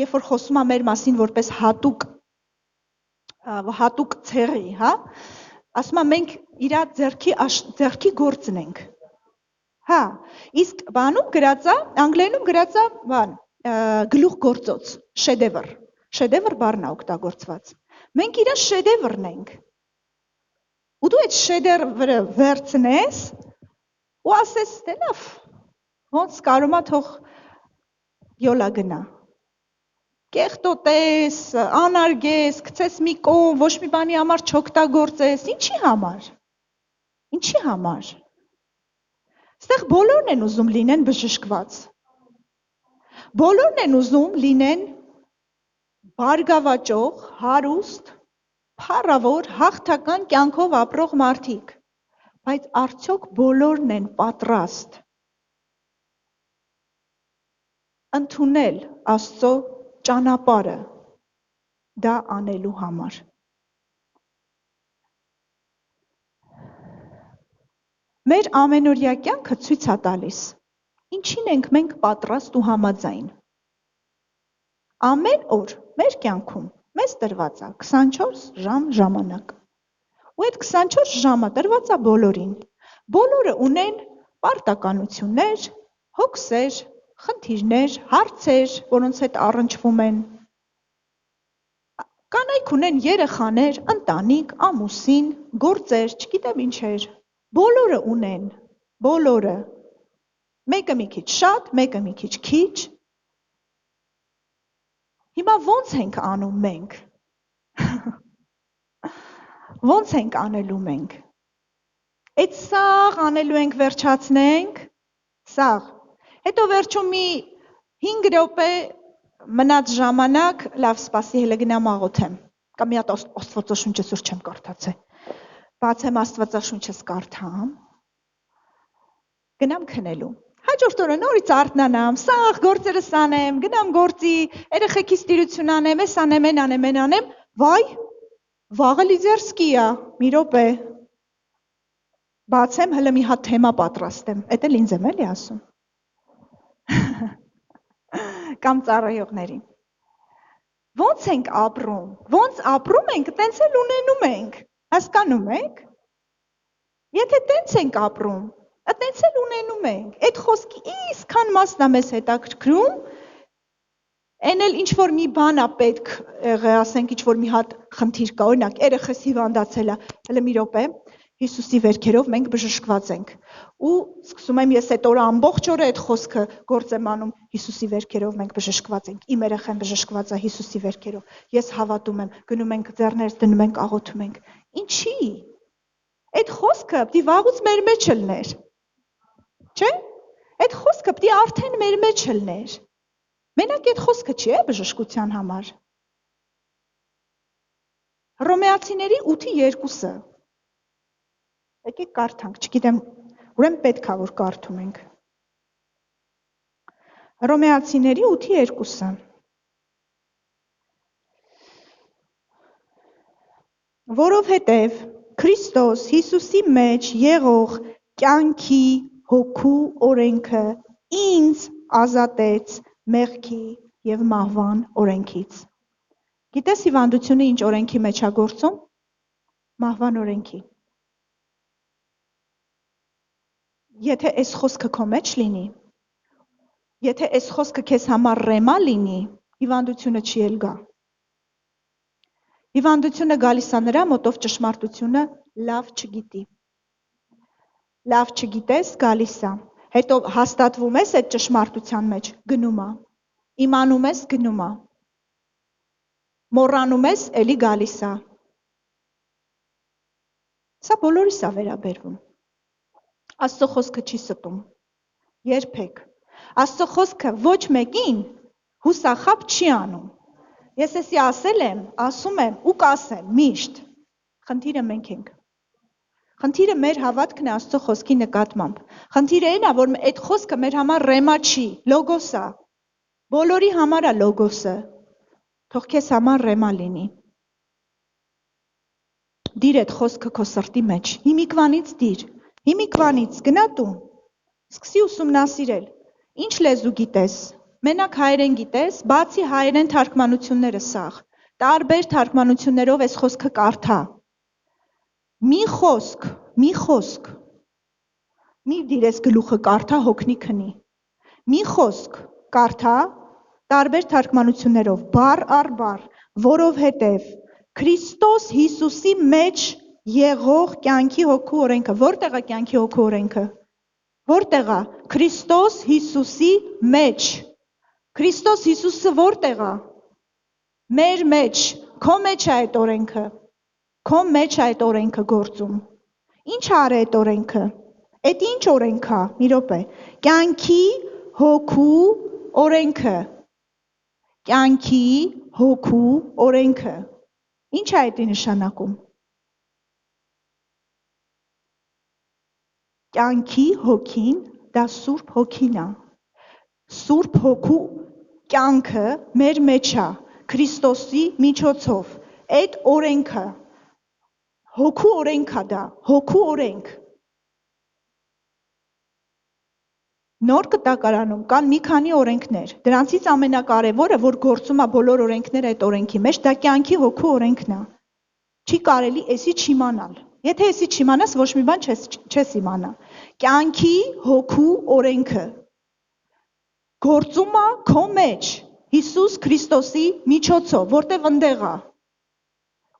Երբ որ խոսում է մեր մասին որպես հատուկ ցեղի, հա, ասма մենք իր ձեռքի գործն ենք։ Հա, իսկ բանում գրած է, անգլերենում գրած է, գլուխ գործոց, շեդևր։ Շեդևր բառն է օգտագործված։ Մենք իր շեդևրն ենք։ Ու դու այդ շեդևրը վերցնես ու ասես, դե լավ, ոնց կարում է թող յոլա գնա։ Կեղտոտես, անարգես, գցես մի կողմ, ոչ մի բանի համար չօգտագործես, ինչի համար։ Ինչի համար։ Ստեղ բոլորն են ուզում լինեն բժշկված։ Բոլորն են ուզում լինեն բարգավաճող, հարուստ, փառավոր, հաղթական կյանքով ապրող մարդիկ, բայց արդյոք բոլորն են պատրաստ ընդունել Աստծո ճանապարհը դա անելու համար։ Մեր ամենօրյա կյանքը ցույց է տալիս, ինչին ենք մենք պատրաստ ու համաձայն։ Ամեն օր մեր կյանքում մեզ տրված է 24 ժամ ժամանակ։ Ու այդ 24 ժամը տրված է բոլորին։ Բոլորը ունեն պարտականություններ, հոգսեր, խնդիրներ, հարցեր, որոնց հետ առնչվում են։ Կանայք ունեն երեխաներ, ընտանիք, ամուսին, գործեր, չգիտեմ ինչեր։ Բոլորը ունեն, բոլորը։ Մեկը մի քիչ շատ, մեկը մի քիչ քիչ։ Հիմա ոնց ենք անում մենք։ Ոնց ենք անելու մենք։ Այդ սաղ անելու ենք վերջացնենք, սաղ։ Հետո վերջում մի 5 րոպե մնաց ժամանակ, լավ սպասի, հələ գնամ աղոթեմ։ Կամ մի հատ Աստվածաշունչը սուր չեմ կարդացել։ Բացեմ Աստվածաշունչս կարդամ։ Գնամ քնելու։ Հաջորդ օրը նորից արթնանամ, սաղ գործերս անեմ, գնամ գործի, երեխեքիս տիրություն անեմ, էս անեմ, են անեմ, են անեմ, վայ, վաղը լիզերսկի է, մի րոպե։ Բացեմ, հələ մի հատ թեմա պատրաստեմ, էդ էլ ինձ եմ էլի ասում։ Կամ ծառայողներին։ Ոնց ենք ապրում, ոնց ապրում ենք, տենց էլ ունենում ենք, հասկանում եք։ Եթե տենց ենք ապրում, տենց էլ ունենում ենք, այդ խոսքի իսկան մասն է մեզ հետաքրքրում, այն էլ ինչ-որ մի բան է պետք, ասենք ինչ-որ մի հատ խնդիր կա, օրինակ, երեխես հիվանդացել է, հələ մի րոպե, Հիսուսի վերքերով մենք բժշկված ենք։ Ու սկսում եմ ես այդ օրը ամբողջ օրը այդ խոսքը գործ եմ անում Հիսուսի վերքերով մենք բժշկված ենք։ Իմ երեխան բժշկված է Հիսուսի վերքերով։ Ես հավատում եմ, գնում ենք ձեռներս դնում ենք, աղոթում ենք։ Ինչի։ Այդ խոսքը պիտի վաղուց մեր մեջ լներ։ Չէ՞։ Այդ խոսքը պիտի արդեն մեր մեջ լներ։ Մենակ այդ խոսքը չի է բժշկության համար։ Հռոմեացիների 8:2-ը։ Եկեք կարդանք, չգիտեմ, ուրեմն պետք է որ կարդում ենք։ Հռոմեացիների 8:2-ը։ Որովհետև Քրիստոս Հիսուսի մեջ եղող կյանքի հոգու օրենքը ինձ ազատեց մեղքի եւ մահվան օրենքից։ Գիտես հիվանդությունը ինչ օրենքի մեջ է գործում։ Մահվան օրենքի։ Եթե այս խոսքը քո մեջ լինի, եթե այս խոսքը քեզ համար ռեմա լինի, հիվանդությունը չի էլ գա։ Հիվանդությունը գալիս է նրա մոտ, ով ճշմարտությունը լավ չգիտի։ Լավ չգիտես, գալիս է։ Հետո հաստատվում ես այդ ճշմարտության մեջ, գնում է։ Իմանում ես, գնում է։ Մոռանում ես, էլի գալիս է։ Սա բոլորիս է վերաբերվում։ Աստծո խոսքը չի ստում։ Երբեք։ Աստծո խոսքը ոչ մեկին հուսախաբ չի անում։ Ես էսի ասել եմ, ասում եմ ու կասեմ միշտ։ Խնդիրը մենք ենք։ Խնդիրը մեր հավատքն է Աստծո խոսքի նկատմամբ։ Խնդիրը այն է, որ այդ խոսքը մեր համար ռեմա չի, լոգոս է։ Բոլորի համար է լոգոսը։ Թող քեզ համար ռեմա լինի։ Դիր այդ խոսքը քո սրտի մեջ։ Հիմիկվանից դիր։ Հիմիկվանից գնա տուն։ Սկսի ուսումնասիրել։ Ինչ լեզու գիտես։ Մենակ հայերեն գիտես, բացի հայերեն թարգմանությունները սաղ։ Տարբեր թարգմանություններով այս խոսքը կարդա։ Մի խոսք։ Մի դիրես գլուխը կարդա հոգնի քնի։ Մի խոսք կարդա տարբեր թարգմանություններով, բառ առ բառ, որովհետև Քրիստոս Հիսուսի մեջ եղող կյանքի հոգու օրենքը, որտեղ է կյանքի հոգու օրենքը։ Որտեղ է Քրիստոս Հիսուսի մեջ։ Քրիստոս Հիսուսը որտեղ է։ Մեր մեջ, քո մեջ է այդ օրենքը։ Քո մեջ է այդ օրենքը գործում։ Ինչ արի այդ օրենքը։ Այդ ինչ օրենք է, մի րոպե։ Կյանքի հոգու օրենքը։ Կյանքի հոգու օրենքը։ Ինչ է այդ նշանակում։ Կյանքի հոգին դա Սուրբ հոգին է։ Սուրբ հոգու կյանքը մեր մեջ է Քրիստոսի միջոցով։ Այդ օրենքը հոգու օրենք է դա, հոգու օրենք։ Նոր կտակարանում կան մի քանի օրենքներ։ Դրանցից ամենակարևորը, որ գործում է բոլոր օրենքները այդ օրենքի մեջ, դա կյանքի հոգու օրենքն է։ Չի կարելի էսի չիմանալ։ Եթե էսի չիմանաս, ոչ մի բան չես իմանա։ Կյանքի հոգու օրենքը գործում է քո մեջ Հիսուս Քրիստոսի միջոցով, որտեղ ընդեղ է։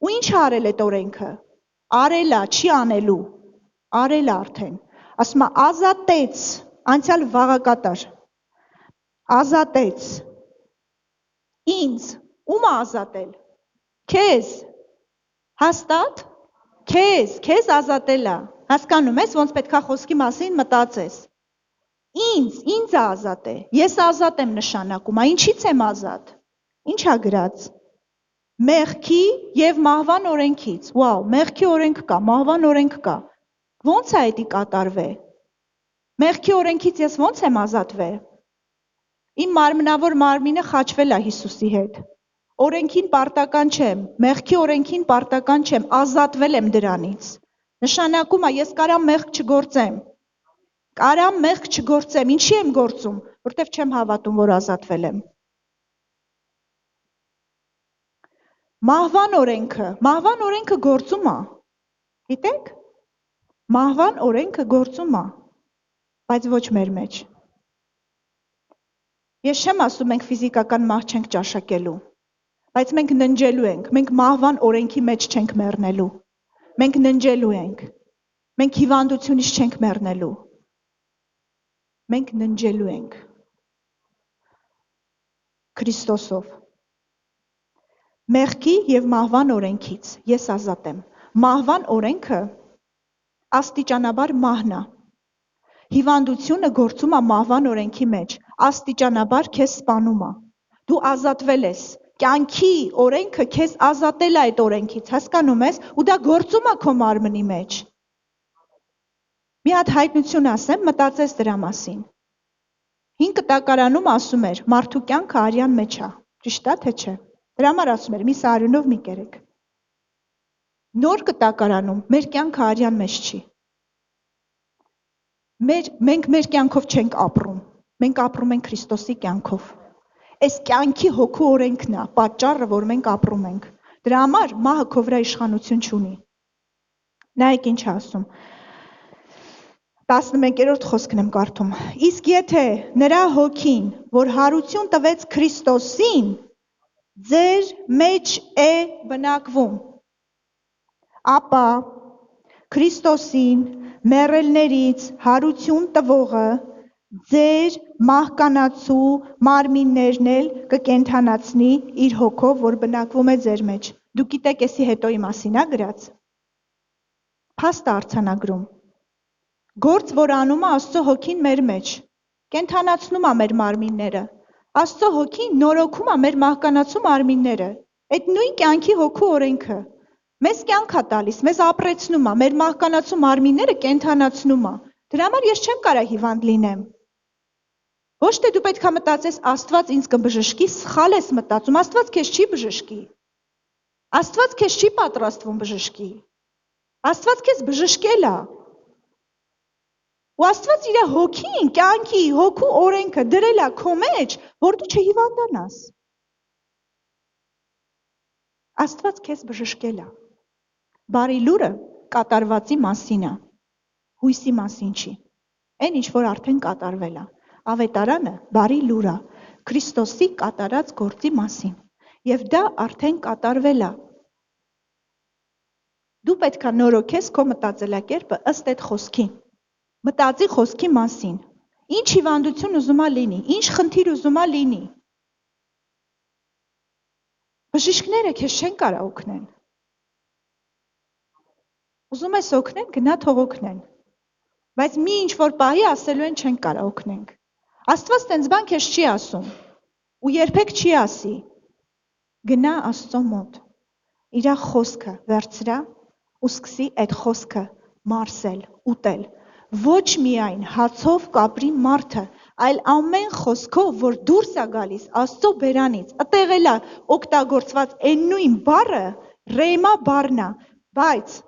Ու ինչ արել այդ օրենքը։ Արել է, չի անելու։ Արել է արդեն։ Ասում է ազատեց, անցյալ վաղակատար։ Ազատեց։ Ինձ, ում է ազատել։ Քեզ։ Հաստատ։ Քեզ ազատել է։ Հասկանում ես, ոնց պետք է խոսքի մասին մտածես։ Ինձ է ազատել։ Ես ազատ եմ նշանակում, ինչից եմ ազատ։ Ինչ է գրած։ Մեղքի եւ մահվան օրենքից։ Վաու, մեղքի օրենք կա, մահվան օրենք կա։ Ոնց է դա կատարվել։ Մեղքի օրենքից ես ոնց եմ ազատվել։ Իմ մարմնավոր մարմինը խաչվել է Հիսուսի հետ։ Օրենքին պարտական չեմ, մեղքի օրենքին պարտական չեմ, ազատվել եմ դրանից։ Նշանակում է ես կարամ մեղք չգործեմ։ Կարամ մեղք չգործեմ, ինչի եմ գործում, որտեվ չեմ հավատում, որ ազատվել եմ։ Մահվան օրենքը գործում է։ Գիտեք։ Մահվան օրենքը գործում է, բայց ոչ մեր մեջ։ Ես չեմ ասում մենք ֆիզիկական մահ չենք ճաշակելու, բայց մենք ննջելու ենք, մենք մահվան օրենքի մեջ չենք մեռնելու։ Մենք ննջելու ենք։ Մենք հիվանդությունից չենք մեռնելու։ Մենք ննջելու ենք Քրիստոսով։ Մեղքի եւ մահվան օրենքից ես ազատ եմ։ Մահվան օրենքը աստիճանաբար մահն է։ Հիվանդությունը գործում է մահվան օրենքի մեջ։ աստիճանաբար քեզ սպանում է։ Դու ազատվել ես։ Կյանքի օրենքը քեզ ազատել է այդ օրենքից, հասկանում ես, ու դա գործում է քո մարմնի մեջ։ Մի հատ հայտնություն ասեմ, մտածես դրա մասին։ 5 կտակարանում ասում էր, մարդու կյանքը արյան մեջ է, ճիշտ է թե չէ։ Դրա համար ասում էր, մի սարյունով մի կերեք։ Նոր կտակարանում մեր կյանքը արյան մեջ չի։ Մենք մեր կյանքով չենք ապրում, մենք ապրում ենք Քրիստոսի կյանքով։ Այս կյանքի հոգու օրենքն է, պատճառը, որ մենք ապրում ենք։ Դրա համար մահը քո վրա իշխանություն չունի։ Նայեք ինչ ասում։ 11-րդ խոսքն եմ կարդում։ Իսկ եթե նրա հոգին, որ հարություն տվեց Քրիստոսին, ձեր մեջ է բնակվում, ապա Քրիստոսին մեռելներից հարություն տվողը ձեր մահկանացու մարմիններն էլ կկենդանացնի իր հոգով, որ բնակվում է ձեր մեջ։ Դուք գիտեք, էսի հետոյի մասին է գրած։ Փաստ է արձանագրում։ Գործ, որ անում է Աստծո հոգին մեր մեջ, կենդանացնում է մեր մարմինները։ Աստծո հոգին նորոգում է մեր մահկանացու մարմինները։ Այդ նույն կյանքի հոգու օրենքը մեզ կյանք է տալիս, մեզ ապրեցնում է, մեր մահկանացու մարմինները կենդանացնում է։ Դրա համար ես չեմ կարող հիվանդ լինեմ։ Ոչ թե դու պետք է մտածես Աստված ինձ կբժշկի, սխալ ես մտածում, Աստված քեզ չի բժշկի։ Աստված քեզ չի պատրաստվում բժշկի։ Աստված քեզ բժշկել է։ Ու Աստված իր հոգին, կյանքի հոգու օրենքը դրել է քո մեջ, որ դու չհիվանդանաս։ Աստված քեզ բժշկել է։ Բարի լուրը կատարվածի մասին է, հույսի մասին չի։ Այն ինչ որ արդեն կատարվել է։ Ավետարանը բարի լուր է, Քրիստոսի կատարած գործի մասին, եւ դա արդեն կատարվել է։ Դու պետք է նորոգես քո մտածելակերպը ըստ այդ խոսքի։ Մտածի խոսքի մասին։ Ինչ հիվանդություն ուզում է լինի, ինչ խնդիր ուզում է լինի։ Բժիշկները քեզ չեն կարող օգնել։ Ուզում ես օգնեն, գնա թող օգնեն։ Բայց մի ինչ որ պահի ասելու են չեն կարող օգնենք։ Աստված տենց բան քեզ չի ասում։ Ու երբեք չի ասի։ Գնա Աստծո մոտ։ Իր խոսքը վերցրա ու սկսի այդ խոսքը մարսել, ուտել։ Ոչ միայն հացով կապրի մարդը, այլ ամեն խոսքով, որ դուրս է գալիս Աստծո բերանից, ըտեղել է օգտագործված այն նույն բառը ռեյմա բառն է, բայց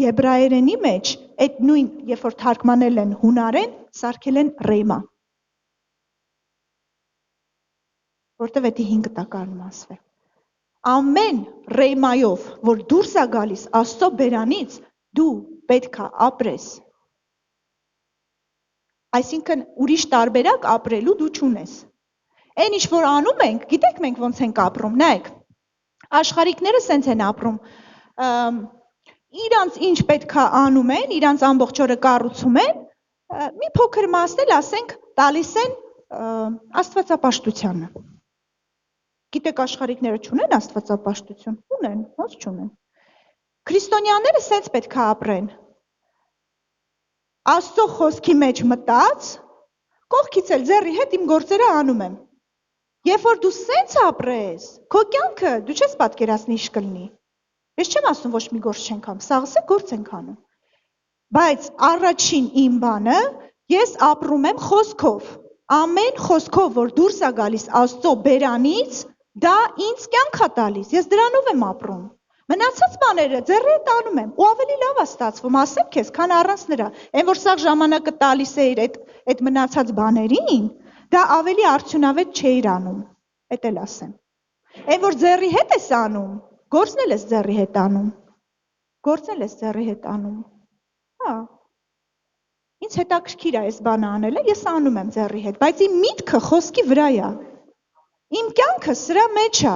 եբրայերենի մեջ այդ նույն, երբ որ թարգմանել են հունարեն, սարքել են ռեյմա։ Որտև էդի 5 տակարանում ասվել։ Ամեն ռեյմայով, որ դուրս է գալիս Աստծո բերանից, դու պետք է ապրես։ Այսինքն ուրիշ տարբերակ ապրելու դու չունես։ Այն ինչ որ անում ենք, գիտեք մենք ոնց ենք ապրում, նայեք։ Աշխարհիկները սենց են ապրում։ Իրանց ինչ պետք է անում են, իրանց ամբողջ օրը կառուցում են, մի փոքր մասն էլ ասենք տալիս են աստվածապաշտությանը։ Գիտեք աշխարհիկները չունեն աստվածապաշտություն, ունեն, ոնց չունեն։ Քրիստոնյաները սենց պետք է ապրեն։ Աստծո խոսքի մեջ մտած, կողքից էլ ձեռի հետ իմ գործերը անում եմ։ Երբ որ դու սենց ապրես, քո կյանքը դու չես պատկերացնի ինչ կլինի։ Ես չեմ ասում ոչ մի գործ չենք անում, սաղս է գործ ենք անում։ Բայց առաջին իմ բանը, ես ապրում եմ խոսքով։ Ամեն խոսքով, որ դուրս է գալիս Աստծո բերանից, դա ինձ կյանք է տալիս, ես դրանով եմ ապրում։ Մնացած բաները ձեռի հետ անում եմ, ու ավելի լավ է ստացվում, ասեմ քեզ, քան առանց նրա։ Այն որ սաղ ժամանակը տալիս էիր այդ մնացած բաներին, դա ավելի արդյունավետ չէիր անում, էդ էլ ասեմ։ Այն որ ձեռի հետ ես անում, գործն էլ ես ձեռի հետ անում։ Գործն էլ ես ձեռի հետ անում։ Հա։ Ինձ հետաքրքիր է այս բանը անելը, ես անում եմ ձեռի հետ, բայց իմ միտքը խոսքի վրա է։ Իմ կյանքը սրա մեջ է։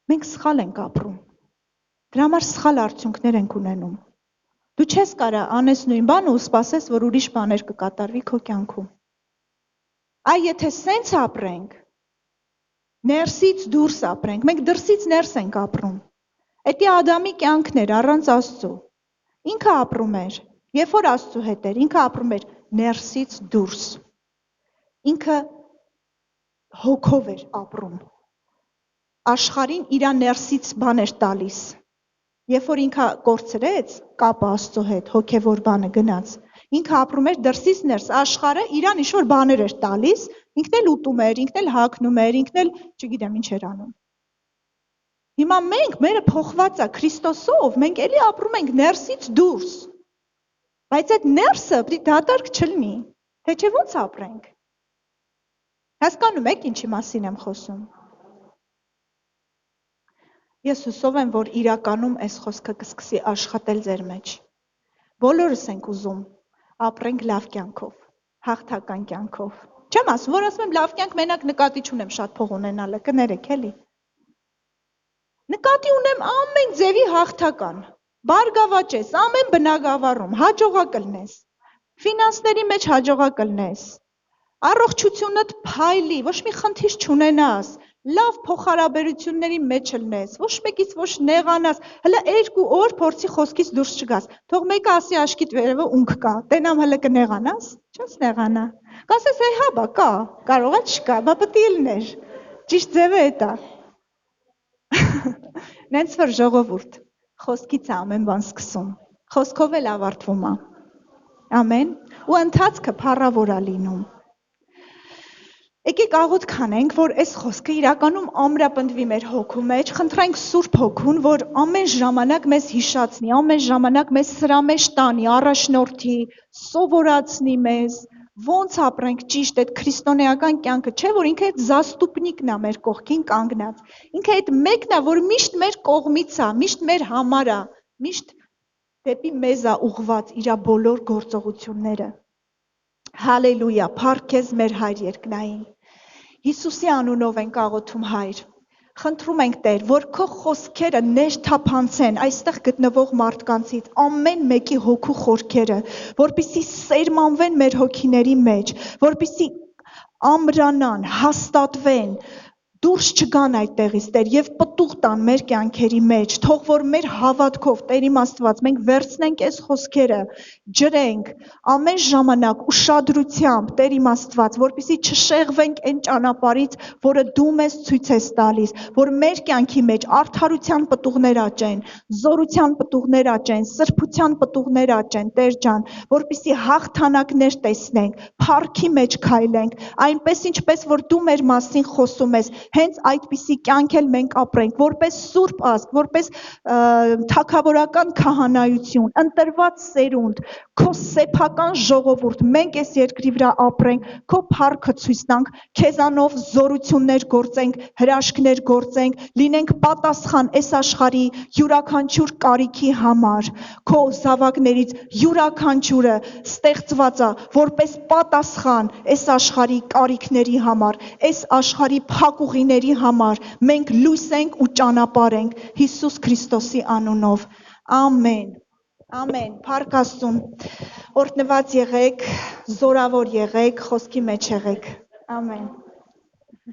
Մենք սխալ ենք ապրում։ Դրա համար սխալ արդյունքներ ենք ունենում։ Դու չես կարող անես նույն բանը ու սպասես, որ ուրիշ բաներ կկատարվի քո կյանքում։ Այ եթե սենց ապրենք, ներսից դուրս ապրենք, մենք դրսից ներս ենք ապրում։ Էդի Ադամի կյանքն էր առանց Աստծո։ Ինքը ապրում էր, երբ որ Աստծո հետ էր, ինքը ապրում էր ներսից դուրս։ ինքը հոգով էր ապրում, աշխարհին իր ներսից բան էր տալիս, երբ որ ինքը կորցրեց կապը Աստծո հետ, հոգևոր բանը գնաց, ինքը ապրում էր դրսից ներս, աշխարհը իրան ինչ-որ բաներ էր տալիս, ինքն էլ ուտում էր, ինքն էլ հագնում էր, ինքն էլ, չգիտեմ ինչ էր անում։ Հիմա մենք, մերը փոխված է Քրիստոսով, մենք էլի ապրում ենք ներսից դուրս, բայց այդ ներսը պիտի դատարկ չլինի, թե չէ ոնց ապրենք։ Հասկանում եք ինչի մասին եմ խոսում։ Ես հուսով եմ, որ իրականում այս խոսքը կսկսի աշխատել ձեր մեջ։ Բոլորս ենք ուզում ապրենք լավ կյանքով, հաղթական կյանքով։ Չեմ ասում, որ ասում եմ լավ կյանք մենակ նկատի չունեմ շատ փող ունենալը, կներեք էլի։ Նկատի ունեմ ամեն ձևի հաղթական, բարգավաճես, ամեն բնագավառում, հաջողակ լնես, ֆինանսների մեջ հաջողակ լնես, առողջությունդ փայլի, ոչ մի խնդիր չունենաս, լավ փոխհարաբերությունների մեջ լնես, ոչ մեկից ոչ նեղանաս, հələ 2 օր փորձի խոսքից դուրս չգաս, թող մեկը ասի աշկիդ վերևը ունք կա, տենամ հələ կնեղանաս, չես նեղանա, կասես հա բա կա, կարող է չկա, բա պետք է լներ, ճիշտ ձևը է դա, նենց որ ժողովուրդ, խոսքից է ամեն բան սկսում, խոսքով էլ ավարտվում է, ամեն, ու ընթացքը փառավոր է լինում, Եկեք աղոթ քանենք, որ այս խոսքը իրականում ամրապնդվի մեր հոգու մեջ, խնդրենք Սուրբ Հոգուն, որ ամեն ժամանակ մեզ հիշացնի, ամեն ժամանակ մեզ սրա մեջ տանի, առաջնորդի, սովորացնի մեզ, ոնց ապրենք ճիշտ այդ քրիստոնեական կյանքը, չէ՞ որ ինքը այդ զաստուպնիկն է մեր կողքին կանգնած, ինքը այդ մեկն է, որ միշտ մեր կողմից է, միշտ մեր համար է, միշտ դեպի մեզ է ուղղված իր բոլոր գործողությունները։ Հալելույա, փառք քեզ մեր Հայր երկնային։ Հիսուսի անունով ենք աղոթում Հայր, խնդրում ենք Տեր, որ քո խոսքերը ներթափանցեն այստեղ գտնվող մարդկանցից, ամեն մեկի հոգու խորքերը, որպեսզի սերմանվեն մեր հոգիների մեջ, որպեսզի ամրանան, հաստատվեն, դուրս չգան այդտեղից Տեր եւ պտուղ տան մեր կյանքերի մեջ, թող որ մեր հավատքով Տեր իմ Աստված մենք վերցնենք այս խոսքերը, ջրենք ամեն ժամանակ ուշադրությամբ Տեր իմ Աստված, որպեսզի չշեղվենք այն ճանապարհից, որը դու մեզ ցույց ես տալիս, որ մեր կյանքի մեջ արդարության պտուղներ աճեն, զորության պտուղներ աճեն, սրբության պտուղներ աճեն, Տեր ջան, որպեսզի հաղթանակներ տեսնենք, փառքի մեջ քայլենք, այնպես ինչպես որ դու մեր մասին խոսում ես, հենց այդպիսի կյանք էլ մենք ապրենք, որպես սուրբ ազգ, որպես թագավորական քահանայություն, ընտրված սերունդ, քո սեփական ժողովուրդ, մենք այս երկրի վրա ապրենք, քո փառքը ցույց տանք, քեզանով զորություններ գործենք, հրաշքներ գործենք, լինենք պատասխան այս աշխարհի յուրաքանչյուր կարիքի համար, քո զավակներից յուրաքանչյուրը ստեղծված է, որպես պատասխան այս աշխարհի կարիքների համար, այս աշխարհի փակուղիների համար, մենք լույս ենք ու ճանապարհ ենք Հիսուս Քրիստոսի անունով, ամեն, ամեն, փառք Աստծուն, օրհնված եղեք, զորավոր եղեք, խոսքի մեջ եղեք, ամեն